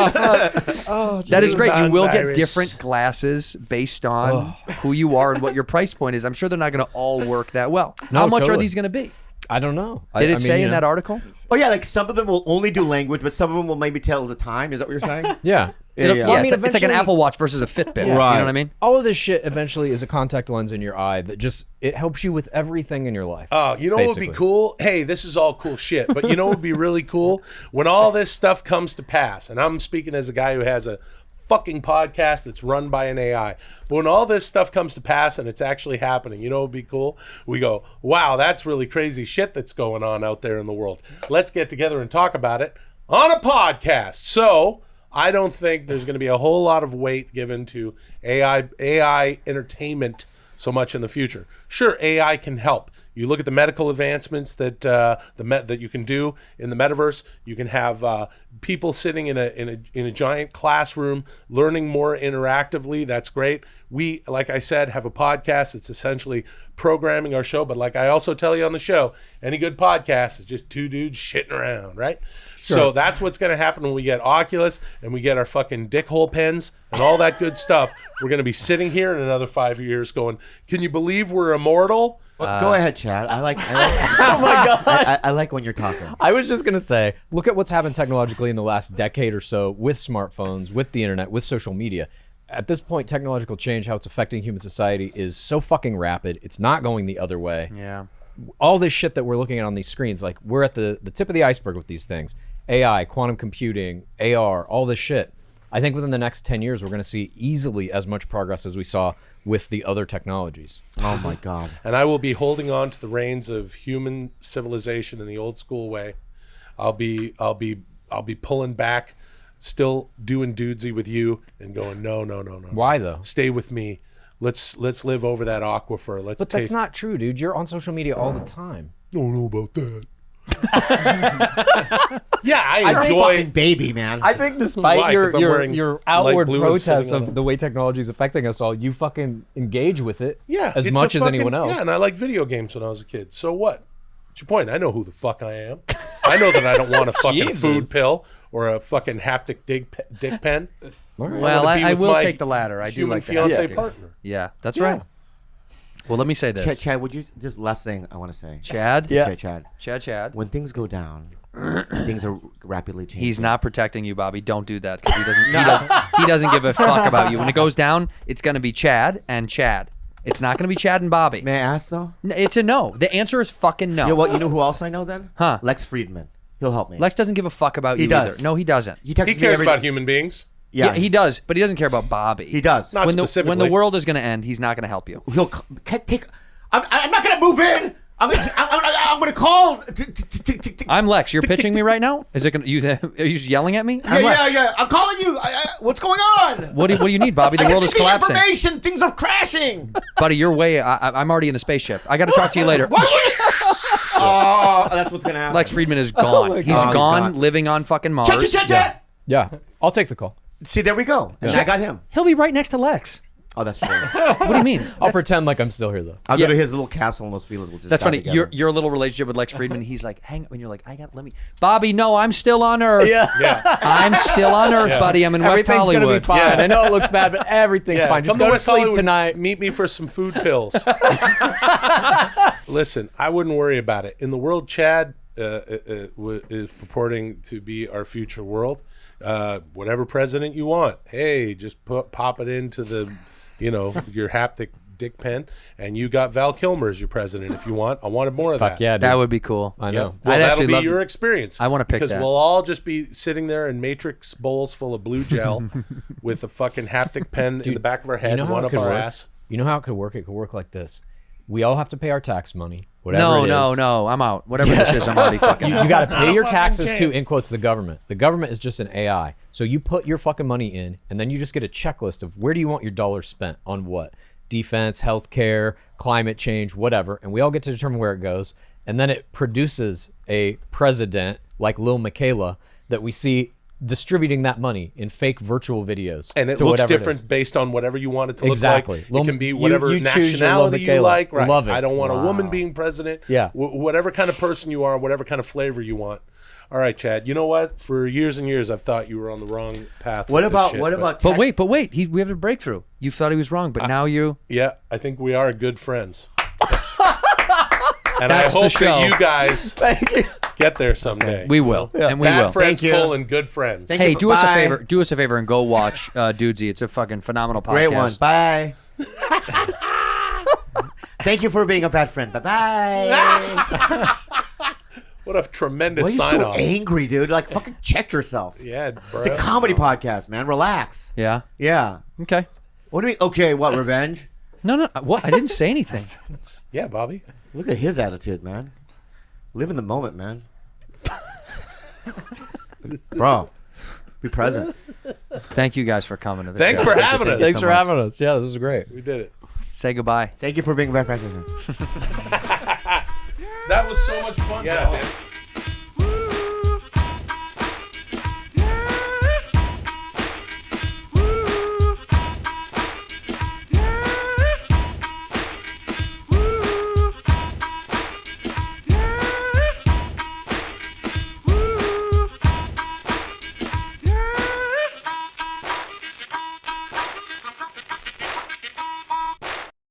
That is great. You will get Non-virus. different glasses based on who you are and what your price point is. I'm sure they're not going to all work that well. No, How much are totally. these going to be? I don't know. Did I it say mean, in you that know. article? Oh yeah, like some of them will only do language, but some of them will maybe tell the time. Is that what you're saying? Yeah. It'll- yeah. Yeah, Well, I mean, it's like an eventually- Apple Watch versus a Fitbit. You know Right. what I mean? All of this shit eventually is a contact lens in your eye that just it helps you with everything in your life. Oh, you know what would be basically. cool? Hey, this is all cool shit. But you know what would be really cool? When all this stuff comes to pass, and I'm speaking as a guy who has a fucking podcast that's run by an AI. But when all this stuff comes to pass and it's actually happening, you know what would be cool? We go, wow, that's really crazy shit that's going on out there in the world. Let's get together and talk about it on a podcast. So I don't think there's going to be a whole lot of weight given to AI entertainment so much in the future. Sure, AI can help. You look at the medical advancements that that you can do in the metaverse. You can have people sitting in a giant classroom learning more interactively. That's great. We, like I said, have a podcast. It's essentially programming our show. But like I also tell you on the show, any good podcast is just two dudes shitting around, right? Sure. So that's what's going to happen when we get Oculus and we get our fucking dickhole pens and all that good stuff. We're going to be sitting here in another 5 years going, can you believe we're immortal? Go ahead, Chad. I like Oh my God. I like when you're talking. I was just going to say, look at what's happened technologically in the last decade or so with smartphones, with the internet, with social media. At this point, technological change, how it's affecting human society is so fucking rapid. It's not going the other way. Yeah. All this shit that we're looking at on these screens, like we're at the tip of the iceberg with these things. AI, quantum computing, AR, all this shit. I think within the next 10 years, we're going to see easily as much progress as we saw with the other technologies. Oh my God. And I will be holding on to the reins of human civilization in the old school way. I'll be pulling back, still doing dudesy with you and going, no. Why though? Stay with me. Let's live over that aquifer. But that's not true, dude. You're on social media all the time. Don't know about that. Yeah, I enjoy fucking baby, man. I think despite Why? 'Cause I'm wearing your light outward blue and protests sitting on of the way technology is affecting us all, you fucking engage with it as it's much a as anyone else. Yeah, and I like video games when I was a kid. So what? What's your point? I know who the fuck I am. I know that I don't want a fucking Jesus. food pill or a fucking haptic dick pen. Well, I will take the latter. I do human like the fiance haptic. partner. Yeah, that's right. Well, let me say this. Chad, would you just last thing I want to say? Chad? Yeah. Chad. When things go down, things are rapidly changing. He's not protecting you, Bobby. Don't do that because he doesn't give a fuck about you. When it goes down, it's going to be Chad and Chad. It's not going to be Chad and Bobby. May I ask though? It's a no. The answer is fucking no. You know what? You know who else I know then? Huh? Lex Fridman. He'll help me. Lex doesn't give a fuck about He you does. either. No, he doesn't. He texts He me cares every about day. human beings. Yeah, he does, but he doesn't care about Bobby. He does. Not when specifically. the world is going to end, he's not going to help you. He'll take. I'm not gonna move in. I'm gonna call. I'm Lex. You're pitching me right now? Is it gonna? Are you just yelling at me? I'm Lex. Yeah. I'm calling you. What's going on? What do you need, Bobby? The world is collapsing. Information. Things are crashing. Buddy, you're way. I'm already in the spaceship. I got to talk to you later. Oh, that's what's gonna happen. Lex Fridman is gone. He's gone, living on fucking Mars. Chat. Yeah, I'll take the call. See, there we go. And I got him. He'll be right next to Lex. Oh, that's true. What do you mean? I'll pretend like I'm still here though. I'll go to his little castle in Los Feliz. We'll just That's die funny. together. Your little relationship with Lex Fridman. He's like, hang on. When you're like, let me. Bobby, no, I'm still on Earth. Yeah. I'm still on Earth, buddy. I'm in West Everything's Hollywood. gonna be fine. Yeah. I know it looks bad, but everything's fine. Just Come go to West sleep Hollywood, tonight. Meet me for some food pills. Listen, I wouldn't worry about it. In the world Chad is purporting to be our future world, whatever president you want, hey, just pop it into the, your haptic dick pen, and you got Val Kilmer as your president if you want. I wanted more of that. Yeah, dude. That would be cool. I Yeah. know. Well, I'd that'll actually be love- your experience. I wanna pick because that. we'll all just be sitting there in Matrix bowls full of blue gel with a fucking haptic pen in the back of our head, how one it up could our work? ass. You know how it could work? It could work like this. We all have to pay our tax money. Whatever No. I'm out. Whatever this is, I'm already fucking out. You got to pay your taxes to, in quotes, the government. The government is just an AI. So you put your fucking money in, and then you just get a checklist of where do you want your dollars spent on what? Defense, healthcare, climate change, whatever. And we all get to determine where it goes. And then it produces a president like Lil Miquela that we see distributing that money in fake virtual videos. And it to looks whatever it different is. based on whatever you want it to Exactly. look like. It can be whatever you choose your nationality Lil you Miquela. like. Right. Love it. I don't want a woman being president. Yeah. Whatever kind of person you are, whatever kind of flavor you want. All right, Chad. You know what? For years and years, I've thought you were on the wrong path. What with about this shit, what but- about? But wait. We have a breakthrough. You thought he was wrong, but now you. Yeah, I think we are good friends. And That's I the hope show. that you guys get there someday. We will, and we Bad will. friends Thank you. full and good friends. Thank Hey, you. do us a Bye. favor. Do us a favor and go watch Dudesy. It's a fucking phenomenal podcast. Great one. Bye. Thank you for being a bad friend. Bye bye. What a tremendous Why are you sign so off. angry, dude? Like, fucking check yourself. Yeah, bro. It's a comedy podcast, man. Relax. Yeah. Yeah. Okay. What do you mean? Okay, what? Revenge? No. What? I didn't say anything. Yeah, Bobby. Look at his attitude, man. Live in the moment, man. Bro, be present. Thank you guys for coming to the Thanks show. for having us. Thanks so for much. having us. Yeah, this is great. We did it. Say goodbye. Thank you for being a bad friend. That was so much fun. Yeah. Goddamn.